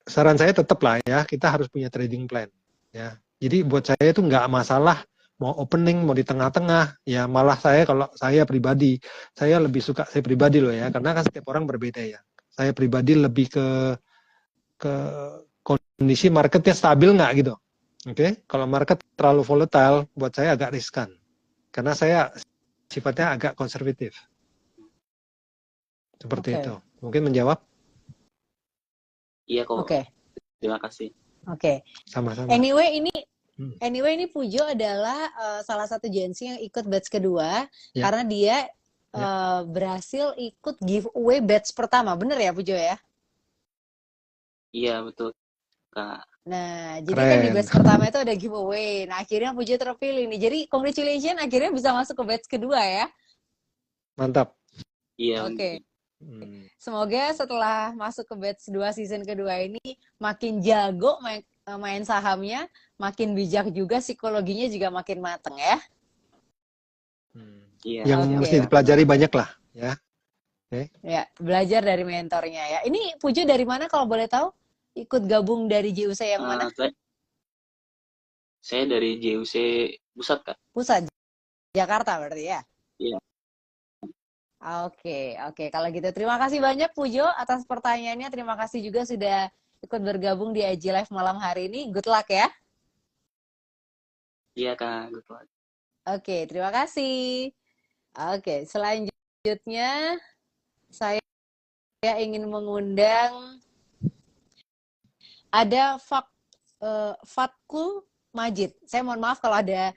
saran saya tetap lah ya, kita harus punya trading plan ya. Jadi buat saya itu nggak masalah mau opening, mau di tengah-tengah, ya malah kalau saya pribadi, saya lebih suka, saya pribadi loh ya, karena kan setiap orang berbeda ya. Saya pribadi lebih ke kondisi marketnya stabil nggak gitu. Oke, kalau market terlalu volatile, buat saya agak riskan, karena saya sifatnya agak konservatif. Seperti Oke. itu. Mungkin menjawab? Iya kok. Oke. Terima kasih. Oke. Sama-sama. Anyway, ini Pujo adalah salah satu Gensi yang ikut batch kedua Ya. karena dia berhasil ikut giveaway batch pertama. Bener ya Pujo ya? Iya, betul, Kak. Nah, jadi kan di Keren. batch pertama itu ada giveaway. Nah, akhirnya Pujo terpilih nih. Jadi congratulations akhirnya bisa masuk ke batch kedua ya. Mantap. Iya. Oke. Semoga setelah masuk ke batch 2 season kedua ini makin jago main sahamnya, makin bijak juga, psikologinya juga makin mateng ya. Iya. Yang Oke. mesti dipelajari banyak lah ya. Oke. Ya, belajar dari mentornya ya. Ini Pujo dari mana kalau boleh tahu? Ikut gabung dari JUC yang mana? Saya dari JUC Pusat, Kak. Pusat, Jakarta berarti ya? Iya. Oke. Kalau gitu terima kasih banyak Pujo atas pertanyaannya. Terima kasih juga sudah ikut bergabung di IG Live malam hari ini. Good luck ya. Iya, Kak. Good luck. Oke, terima kasih. Oke, selanjutnya saya ingin mengundang ada Fatkul Majid. Saya mohon maaf kalau ada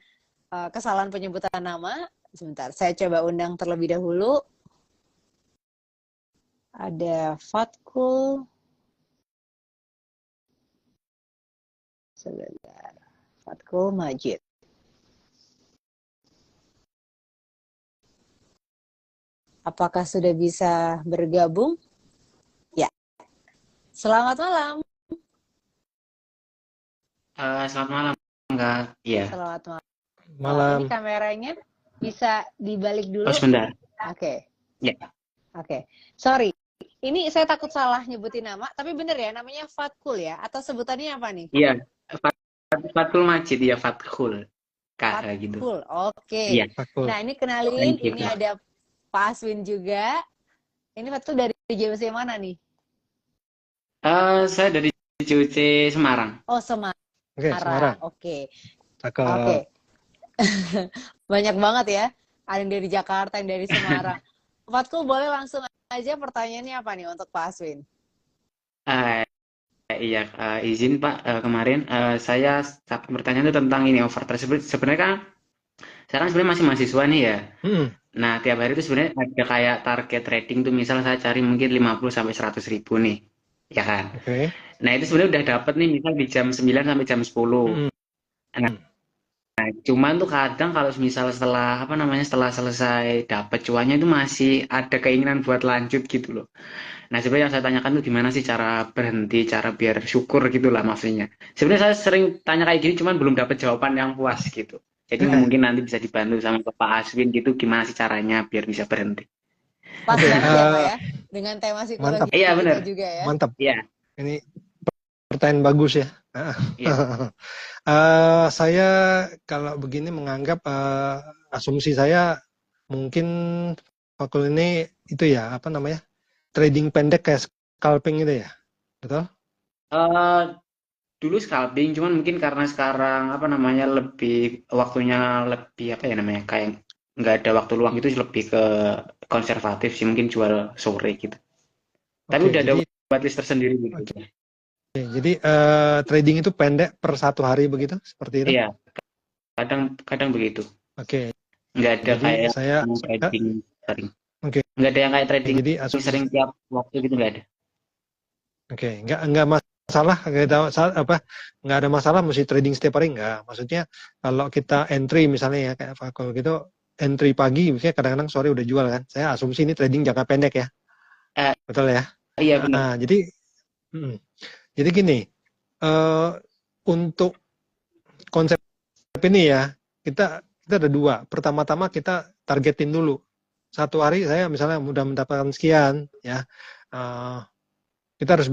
kesalahan penyebutan nama. Sebentar, saya coba undang terlebih dahulu. Ada Fatkul. Sebentar. Fatkul Majid. Apakah sudah bisa bergabung? Ya. Selamat malam. Selamat malam, Kak. Iya. Selamat malam. Malam. Ini kameranya bisa dibalik dulu. Oh, sebentar. Oke. Ya. Oke. Sorry. Ini saya takut salah nyebutin nama, tapi bener ya namanya Fatkul ya? Atau sebutannya apa nih? Iya. Fatkul Majid, ya Fatkul. Kak, gitu. Fatkul. Oke. Iya. Fatkul. Nah, ini kenalin, Thank you, ini Kak. ada Pak Aswin juga. Ini Fatkul dari JUC mana nih? Saya dari JUC Semarang. Oh, Semarang. Oke, Semarang. Oke. Cakep. Oke. Banyak banget ya. Ada yang dari Jakarta, yang dari Semarang. Fatkul boleh langsung aja pertanyaannya apa nih untuk Pak Aswin? Iya, izin Pak, kemarin saya bertanya itu tentang ini overtrade. Sebenarnya kan saya kan sebenarnya masih mahasiswa nih ya. Nah, tiap hari itu sebenarnya ada kayak target trading tuh, misal saya cari mungkin 50 sampai 100 ribu nih. Ya kan? Oke. Nah, itu sebenarnya udah dapat nih misal di jam 9 sampai jam 10. Nah, cuman tuh kadang kalau misal setelah selesai dapat cuannya itu masih ada keinginan buat lanjut gitu loh. Nah, sebenarnya yang saya tanyakan tuh gimana sih cara berhenti, cara biar syukur gitu lah maksudnya. Sebenarnya saya sering tanya kayak gini cuman belum dapat jawaban yang puas gitu. Jadi mungkin nanti bisa dibantu sama Pak Aswin gitu gimana sih caranya biar bisa berhenti. Pas banget ya Pak ya, dengan tema psikologi Iya, kita benar. juga ya. Mantap. Iya. Ini pertanyaan bagus ya. Iya. Saya kalau begini menganggap asumsi saya mungkin Fakul ini itu ya apa namanya trading pendek kayak scalping itu ya, betul? Dulu scalping, cuman mungkin karena sekarang lebih waktunya lebih kayak nggak ada waktu luang, itu lebih ke konservatif sih, mungkin jual sore gitu. Tapi udah ada whitelist tersendiri gitu. Oke, jadi trading itu pendek per satu hari begitu, seperti itu? Iya, kadang begitu. Oke. Nggak ada Jadi kayak trading sering. Oke. Nggak ada yang kayak trading Jadi sering tiap waktu gitu, nggak ada. Oke, nggak masalah, nggak ada masalah mesti trading setiap hari, nggak. Maksudnya kalau kita entry misalnya ya kayak Fakul gitu, entry pagi, misalnya kadang-kadang sore udah jual kan. Saya asumsi ini trading jangka pendek ya, betul ya? Iya benar. Jadi gini, untuk konsep ini ya, kita ada dua. Pertama-tama kita targetin dulu. Satu hari saya misalnya mudah mendapatkan sekian, ya. Kita harus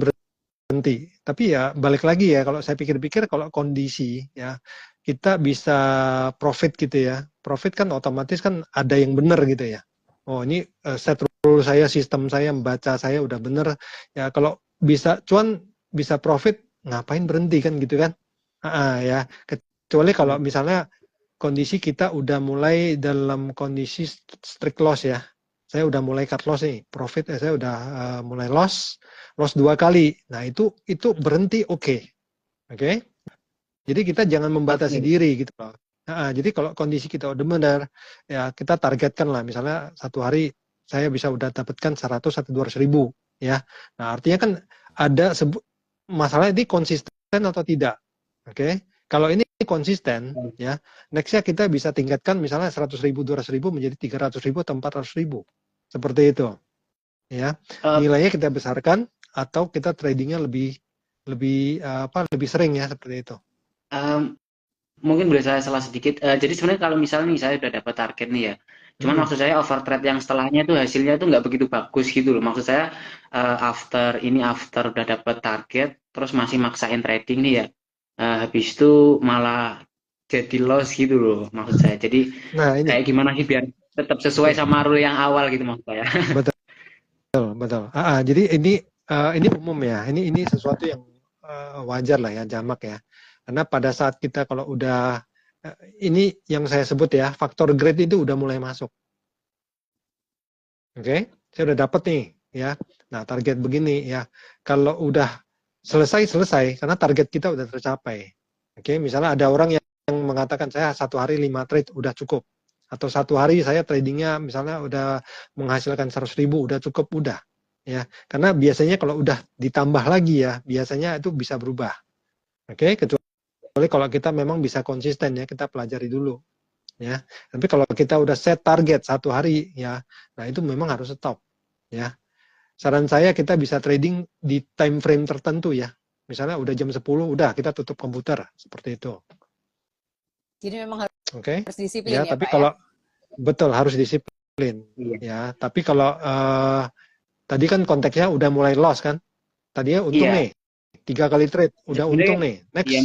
berhenti. Tapi ya balik lagi ya, kalau saya pikir-pikir kalau kondisi ya kita bisa profit gitu ya. Profit kan otomatis kan ada yang benar gitu ya. Oh ini set rule saya, sistem saya, membaca saya udah bener. Ya kalau bisa cuan, bisa profit, ngapain berhenti kan gitu kan. Ya, kecuali kalau misalnya kondisi kita udah mulai dalam kondisi strict loss ya. Saya udah mulai cut loss nih, profit saya udah mulai loss 2 kali. Nah itu berhenti oke. Jadi kita jangan membatasi diri gitu loh. Jadi kalau kondisi kita udah benar, ya kita targetkan lah. Misalnya satu hari saya bisa udah dapatkan 100 atau 200 ribu. Ya. Nah artinya kan ada masalah ini konsisten atau tidak. Kalau ini konsisten, ya nextnya kita bisa tingkatkan misalnya 100 ribu, 200 ribu menjadi 300 ribu atau 400 ribu. Seperti itu. Ya. Nilainya kita besarkan atau kita tradingnya lebih sering ya seperti itu. Mungkin boleh saya salah sedikit. Jadi sebenarnya kalau misalnya nih saya udah dapat target nih ya, cuman maksud saya overtrade yang setelahnya tuh hasilnya tuh nggak begitu bagus gitu loh. Maksud saya after udah dapat target, terus masih maksain trading nih ya, habis itu malah jadi loss gitu loh maksud saya. Jadi kayak gimana sih biar tetap sesuai sama rule yang awal gitu maksud saya. Betul. Jadi ini umum ya. Ini sesuatu yang wajar lah ya, jamak ya. Karena pada saat kita kalau udah ini yang saya sebut ya, faktor greed itu udah mulai masuk. Saya udah dapet nih ya. Nah, target begini ya. Kalau udah selesai karena target kita udah tercapai. Misalnya ada orang yang mengatakan saya satu hari 5 trade udah cukup. Atau satu hari saya tradingnya misalnya udah menghasilkan 100 ribu udah cukup, udah ya. Karena biasanya kalau udah ditambah lagi ya, biasanya itu bisa berubah. Kecuali kalau kita memang bisa konsisten ya, kita pelajari dulu ya. Tapi kalau kita udah set target satu hari ya, nah itu memang harus stop ya. Saran saya kita bisa trading di time frame tertentu ya. Misalnya udah jam 10 udah kita tutup komputer seperti itu. Jadi memang harus disiplin ya, ya, tapi Pak, kalau ya? Betul harus disiplin ya. Tapi kalau tadi kan konteksnya udah mulai loss kan. Tadinya untung nih 3 kali trade udah untung nih. Next. Ya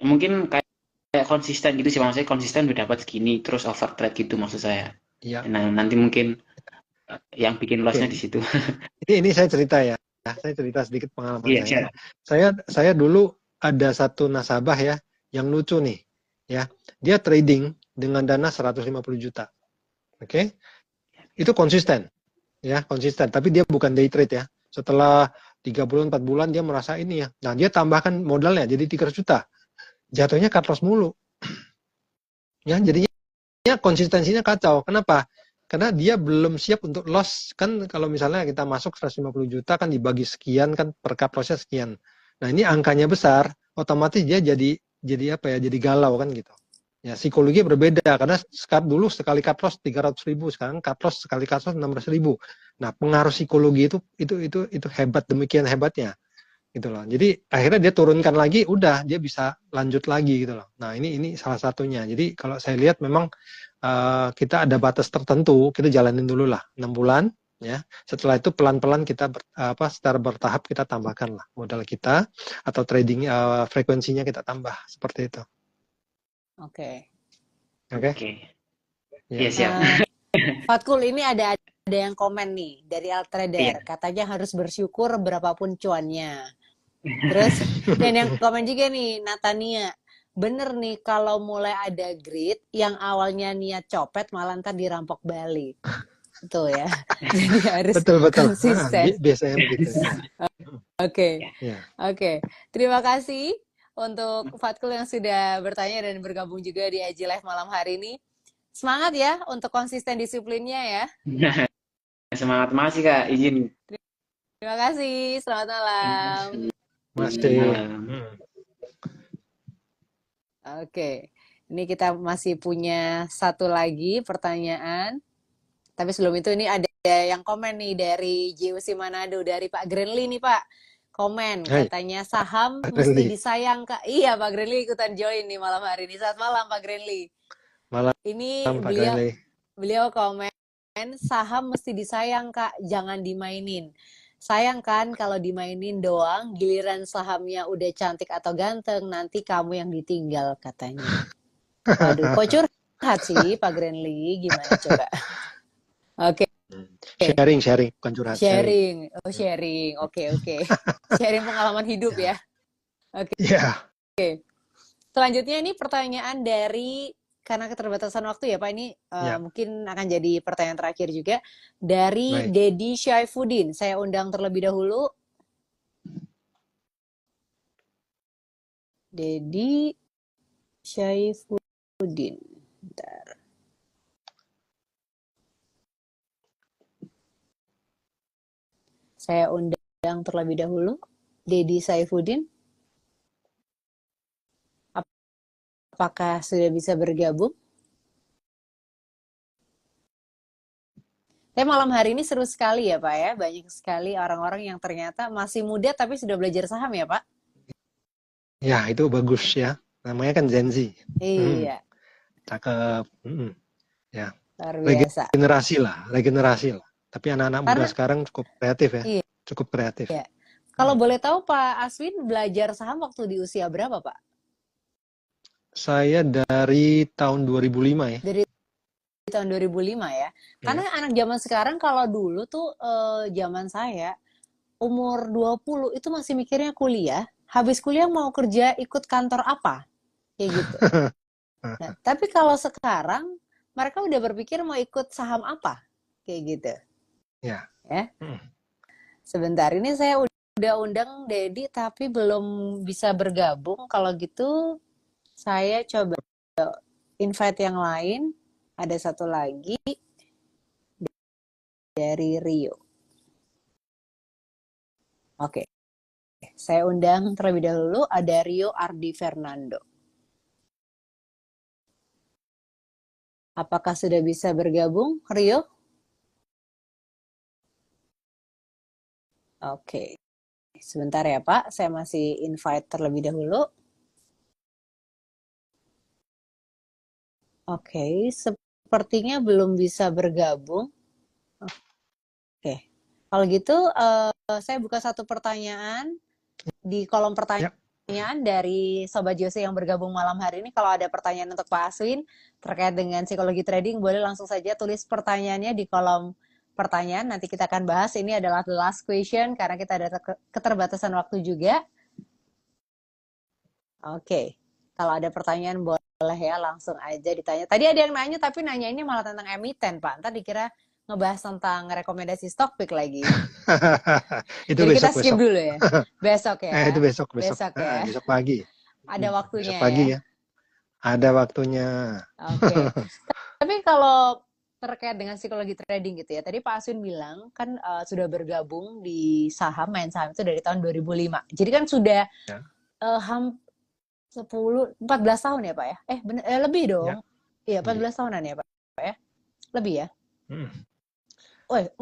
mungkin kayak konsisten gitu sih, maksudnya konsisten udah dapat segini terus over trade gitu maksud saya. Iya. Nah nanti mungkin yang bikin lossnya di situ. Ini saya cerita ya. Saya cerita sedikit pengalaman saya. Saya dulu ada satu nasabah ya yang lucu nih ya. Dia trading dengan dana 150 juta. Itu konsisten. Ya, konsisten. Tapi dia bukan day trade ya. Setelah 3 bulan, 4 bulan dia merasa ini ya. Nah, dia tambahkan modalnya jadi 300 juta. Jatuhnya cut loss mulu. Ya, jadinya konsistensinya kacau. Kenapa? Karena dia belum siap untuk loss. Kan kalau misalnya kita masuk 150 juta kan dibagi sekian kan per cut lossnya sekian. Nah, ini angkanya besar, otomatis dia jadi apa ya? Jadi galau kan gitu. Ya, psikologi berbeda karena dulu sekali cut loss 300 ribu, sekarang cut loss sekali cut loss 600 ribu. Nah, pengaruh psikologi itu hebat, demikian hebatnya gitu loh. Jadi akhirnya dia turunkan lagi, udah dia bisa lanjut lagi gitu loh. Nah, ini salah satunya. Jadi kalau saya lihat memang kita ada batas tertentu, kita jalanin dulu lah 6 bulan ya. Setelah itu pelan-pelan kita secara bertahap kita tambahkan lah modal kita atau trading frekuensinya kita tambah seperti itu. Oke. Iya siap. Fatkul, ini ada yang komen nih dari Altrader, katanya harus bersyukur berapapun cuannya. Terus dan yang komen juga nih Natania, bener nih kalau mulai ada greed yang awalnya niat copet malah ntar dirampok balik. Betul ya. Jadi harus konsisten. Biasanya begitu. Oke. Terima kasih untuk Fatkul yang sudah bertanya dan bergabung juga di IG Live malam hari ini. Semangat ya untuk konsisten disiplinnya ya. Semangat, makasih Kak, izin. Terima kasih, selamat malam. Oke, ini kita masih punya satu lagi pertanyaan. Tapi sebelum itu ini ada yang komen nih dari JUC Manado, dari Pak Grenly nih Pak. Komen, katanya saham mesti disayang Kak. Iya Pak Grenly ikutan join nih malam hari ini. Selamat malam Pak Grenly. Malam. Ini beliau komen, saham mesti disayang Kak, jangan dimainin. Sayang kan kalau dimainin doang, giliran sahamnya udah cantik atau ganteng, nanti kamu yang ditinggal katanya. Waduh, kok curhat sih Pak Grenly, gimana coba? Oke, Sharing, bukan curhat, sharing. sharing. Oh, sharing. Oke. Sharing pengalaman hidup ya. Oke. Iya. Selanjutnya ini pertanyaan dari, karena keterbatasan waktu ya Pak, ini Ya. mungkin akan jadi pertanyaan terakhir juga dari Baik. Dedi Syaifuddin. Saya undang terlebih dahulu. Dedi Syaifuddin. Bentar. Saya undang terlebih dahulu Dedi Syaifuddin. Apakah sudah bisa bergabung? Tapi malam hari ini seru sekali ya Pak ya. Banyak sekali orang-orang yang ternyata masih muda tapi sudah belajar saham ya Pak. Ya, itu bagus ya. Namanya kan Gen Z. Iya. Cakep. Ya. Luar biasa. Regenerasi lah. Tapi anak-anak muda sekarang cukup kreatif ya. Iya. Cukup kreatif. Iya. Kalau boleh tahu Pak Aswin belajar saham waktu di usia berapa Pak? Saya dari tahun 2005 ya. Dari tahun 2005 ya. Karena anak zaman sekarang kalau dulu tuh zaman saya umur 20 itu masih mikirnya kuliah. Habis kuliah mau kerja ikut kantor apa? Kayak gitu. Nah, tapi kalau sekarang mereka udah berpikir mau ikut saham apa? Kayak gitu. Ya. Sebentar, ini saya udah undang Dedi tapi belum bisa bergabung. Kalau gitu saya coba invite yang lain. Ada satu lagi dari Rio. Oke. Saya undang terlebih dahulu ada Rio Ardi Fernando. Apakah sudah bisa bergabung, Rio? Oke. Sebentar ya, Pak. Saya masih invite terlebih dahulu. Oke, sepertinya belum bisa bergabung. Oke. Kalau gitu, saya buka satu pertanyaan di kolom pertanyaan dari Sobat Jose yang bergabung malam hari ini. Kalau ada pertanyaan untuk Pak Aswin terkait dengan psikologi trading, boleh langsung saja tulis pertanyaannya di kolom pertanyaan. Nanti kita akan bahas. Ini adalah the last question karena kita ada keterbatasan waktu juga. Oke. Kalau ada pertanyaan boleh ya langsung aja ditanya. Tadi ada yang nanya tapi nanya ini malah tentang emiten Pak. Ntar dikira ngebahas tentang rekomendasi stock pick lagi. Itu jadi besok, kita skip dulu ya. Besok ya. Itu besok. Besok ya. Besok pagi. Ada waktunya besok pagi ya. Ada waktunya. Oke. Tapi kalau terkait dengan psikologi trading gitu ya. Tadi Pak Aswin bilang kan sudah bergabung di saham, main saham itu dari tahun 2005. Jadi kan sudah 14 tahun ya Pak ya? Bener, lebih dong. Iya, 14 tahunan ya Pak ya? Lebih ya?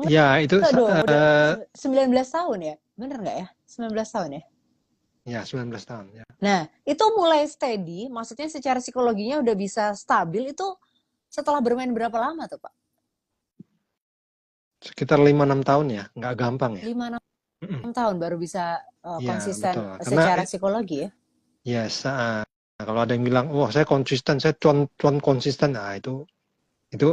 Ya, itu udah 19 tahun ya? Bener nggak ya? 19 tahun ya? Ya, 19 tahun ya. Nah, itu mulai steady, maksudnya secara psikologinya udah bisa stabil itu setelah bermain berapa lama tuh Pak? Sekitar 5-6 tahun ya, nggak gampang ya. 5-6 tahun baru bisa konsisten secara psikologi ya? Yes, kalau ada yang bilang, wah saya konsisten, saya cuan konsisten, itu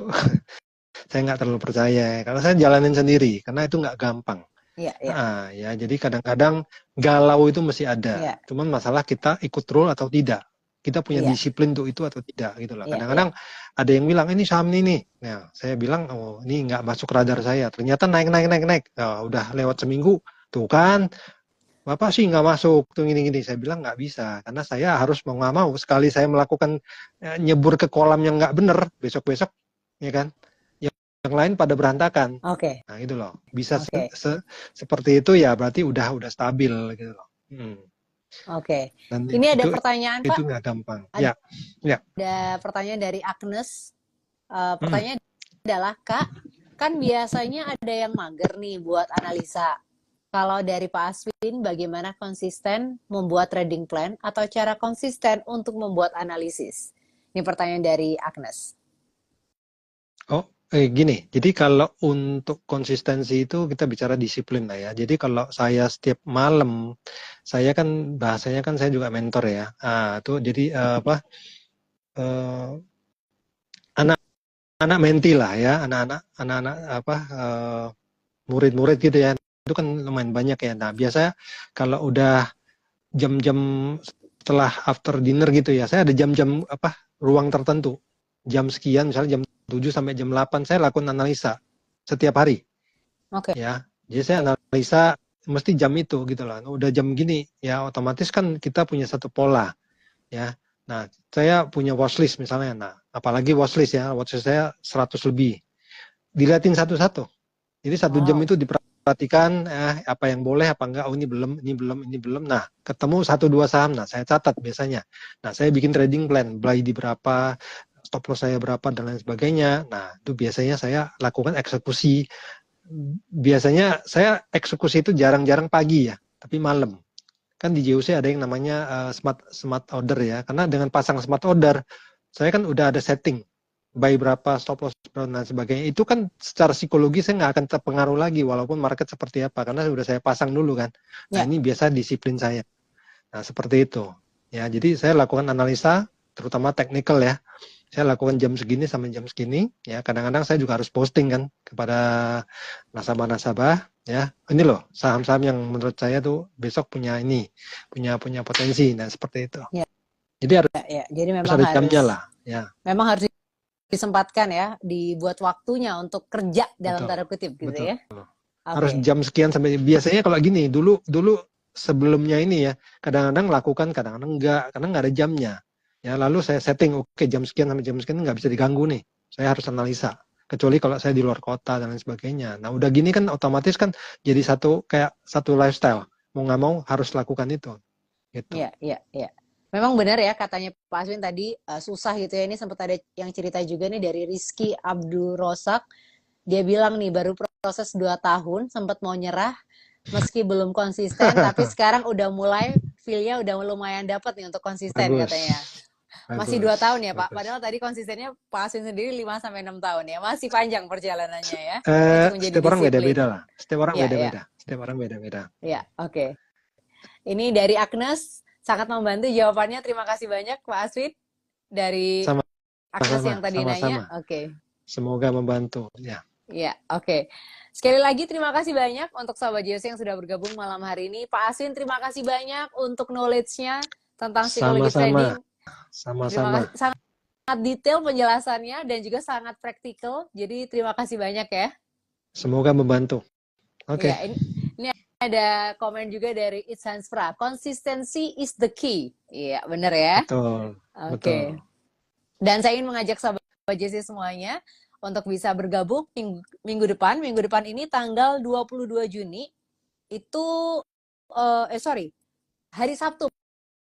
saya nggak terlalu percaya. Karena saya jalanin sendiri, karena itu nggak gampang. Ya, jadi kadang-kadang galau itu mesti ada. Cuman masalah kita ikut rule atau tidak. Kita punya disiplin untuk itu atau tidak gitu lah. Kadang-kadang ada yang bilang ini saham ini. Nah, saya bilang oh ini nggak masuk radar saya. Ternyata naik. Nah, udah lewat seminggu, tuh kan. Bapak sih nggak masuk tuh gini. Saya bilang nggak bisa karena saya harus mau nggak mau sekali saya melakukan nyebur ke kolam yang nggak bener besok ya kan yang lain pada berantakan. Nah gitu loh bisa seperti itu ya berarti udah stabil gitu loh. Dan ini ada pertanyaan Pak. Itu nggak gampang. Ya. Ada pertanyaan dari Agnes. Pertanyaannya adalah Kak, kan biasanya ada yang mager nih buat analisa. Kalau dari Pak Aswin, bagaimana konsisten membuat trading plan atau cara konsisten untuk membuat analisis? Ini pertanyaan dari Agnes. Oh, Gini, jadi kalau untuk konsistensi itu kita bicara disiplin lah ya. Jadi kalau saya setiap malam, saya kan bahasanya kan saya juga mentor ya. Itu jadi apa? eh, anak-anak menti lah ya, anak-anak apa? Murid-murid gitu ya. Itu kan lumayan banyak ya. Nah, biasanya kalau udah jam-jam setelah after dinner gitu ya, saya ada jam-jam apa? Ruang tertentu. Jam sekian, misalnya jam 7 sampai jam 8 saya lakukan analisa setiap hari. Oke. Ya, jadi saya analisa mesti jam itu gitu loh. Udah jam gini ya otomatis kan kita punya satu pola ya. Nah, saya punya watchlist misalnya. Nah, apalagi watchlist ya, watchlist saya 100 lebih. Dilihatin satu-satu. Jadi 1 jam Wow. itu diperhatikan apa yang boleh apa enggak. Oh ini belum, ini belum, ini belum. Nah, ketemu 1 2 saham. Nah, saya catat biasanya. Nah, saya bikin trading plan, buy di berapa, stop loss saya berapa dan lain sebagainya. Nah, itu biasanya saya lakukan eksekusi. Biasanya saya eksekusi itu jarang-jarang pagi ya, tapi malam. Kan di JOC ada yang namanya smart order ya. Karena dengan pasang smart order, saya kan udah ada setting buy berapa, stop loss berapa, dan sebagainya. Itu kan secara psikologi saya nggak akan terpengaruh lagi walaupun market seperti apa. Karena sudah saya pasang dulu kan. Nah Ya. ini biasa disiplin saya. Nah seperti itu. Ya, jadi saya lakukan analisa, terutama technical ya. Saya lakukan jam segini sampai jam segini. Ya, kadang-kadang saya juga harus posting kan kepada nasabah-nasabah. Ya, ini loh saham-saham yang menurut saya tuh besok punya ini, punya potensi. Nah seperti itu. Ya. Jadi harus Ya. Jadi ada jamnya lah. Ya, memang harus disempatkan ya, dibuat waktunya untuk kerja dalam betul, tanda kutip gitu betul. ya. Harus Oke. jam sekian sampai biasanya kalau gini dulu sebelumnya ini ya kadang-kadang lakukan kadang-kadang enggak karena nggak ada jamnya ya lalu saya setting oke jam sekian sampai jam sekian nggak bisa diganggu nih saya harus analisa kecuali kalau saya di luar kota dan lain sebagainya. Nah udah gini kan otomatis kan jadi kayak satu lifestyle mau nggak mau harus lakukan itu gitu. Ya, ya, ya. Memang benar ya katanya Pak Aswin tadi susah gitu ya. Ini sempat ada yang cerita juga nih dari Rizky Abdul Rosak. Dia bilang nih baru proses 2 tahun sempat mau nyerah meski belum konsisten tapi sekarang udah mulai feel-nya udah lumayan dapat nih untuk konsisten Bagus, katanya. Masih 2 bagus, tahun ya Pak. bagus. Padahal tadi konsistennya Pak Aswin sendiri 5 sampai 6 tahun ya. Masih panjang perjalanannya ya untuk menjadi Setiap orang disiplin. beda-beda lah. Setiap orang Ya, ya. beda-beda. Setiap orang beda-beda. Ya, oke. Ini dari Agnes, sangat membantu jawabannya. Terima kasih banyak Pak Aswin. Dari Agnes Sama-sama, yang tadi sama-sama. nanya. Oke. Semoga membantu. Ya. Ya, oke. Sekali lagi terima kasih banyak untuk Sobat JOC yang sudah bergabung malam hari ini. Pak Aswin, terima kasih banyak untuk knowledge-nya tentang psikologi trading. Sama-sama, Terima sama-sama. kasih. Sangat detail penjelasannya dan juga sangat praktikal. Jadi terima kasih banyak ya. Semoga membantu. Oke. Ya, ini ada komen juga dari It's Pra. Consistency is the key. Iya, benar ya. Betul. Oke. Betul. Dan saya ingin mengajak sahabat JC semuanya untuk bisa bergabung minggu depan. Minggu depan ini tanggal 22 Juni itu hari Sabtu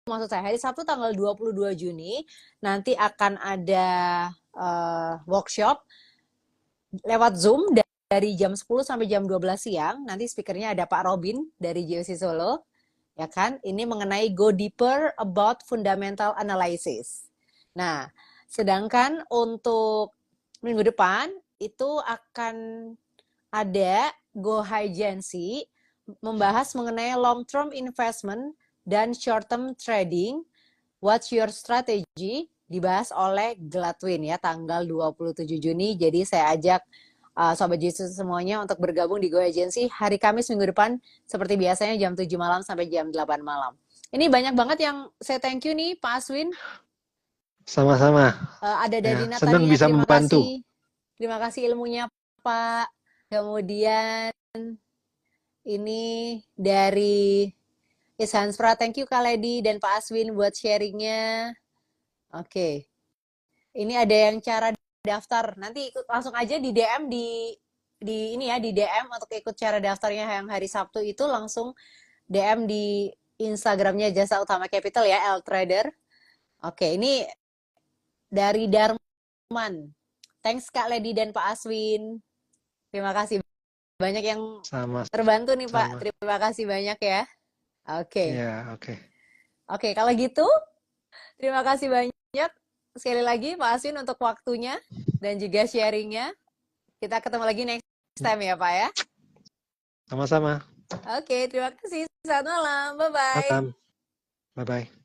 maksud saya. Hari Sabtu tanggal 22 Juni nanti akan ada workshop lewat Zoom dari jam 10 sampai jam 12 siang. Nanti speakernya ada Pak Robin dari JOC Solo. Ya kan? Ini mengenai go deeper about fundamental analysis. Nah, sedangkan untuk minggu depan itu akan ada Go High Gensi membahas mengenai long term investment dan short term trading. What's your strategy? Dibahas oleh Gladwin ya tanggal 27 Juni. Jadi saya ajak Sobat JOC semuanya untuk bergabung di Go Agency hari Kamis minggu depan seperti biasanya jam 7 malam sampai jam 8 malam. Ini banyak banget yang saya thank you nih Pak Aswin. Sama-sama. Ada dari Ya, Natania, senang bisa terima membantu. kasih. Terima kasih ilmunya Pak. Kemudian ini dari Ishansfra, thank you Kak Lady dan Pak Aswin buat sharingnya. Oke. Ini ada yang cara daftar. Nanti ikut langsung aja di DM di ini ya di DM untuk ikut cara daftarnya yang hari Sabtu itu langsung DM di Instagramnya Jasa Utama Capital ya L Trader. Oke, ini dari Darman. Thanks Kak Lady dan Pak Aswin. Terima kasih banyak yang terbantu nih Pak. Terima kasih banyak ya. Oke. Ya, oke. Oke, kalau gitu terima kasih banyak sekali lagi Pak Aswin untuk waktunya dan juga sharingnya. Kita ketemu lagi next time ya Pak ya. Sama-sama. Oke, terima kasih. Selamat malam. Bye-bye. Bye-bye.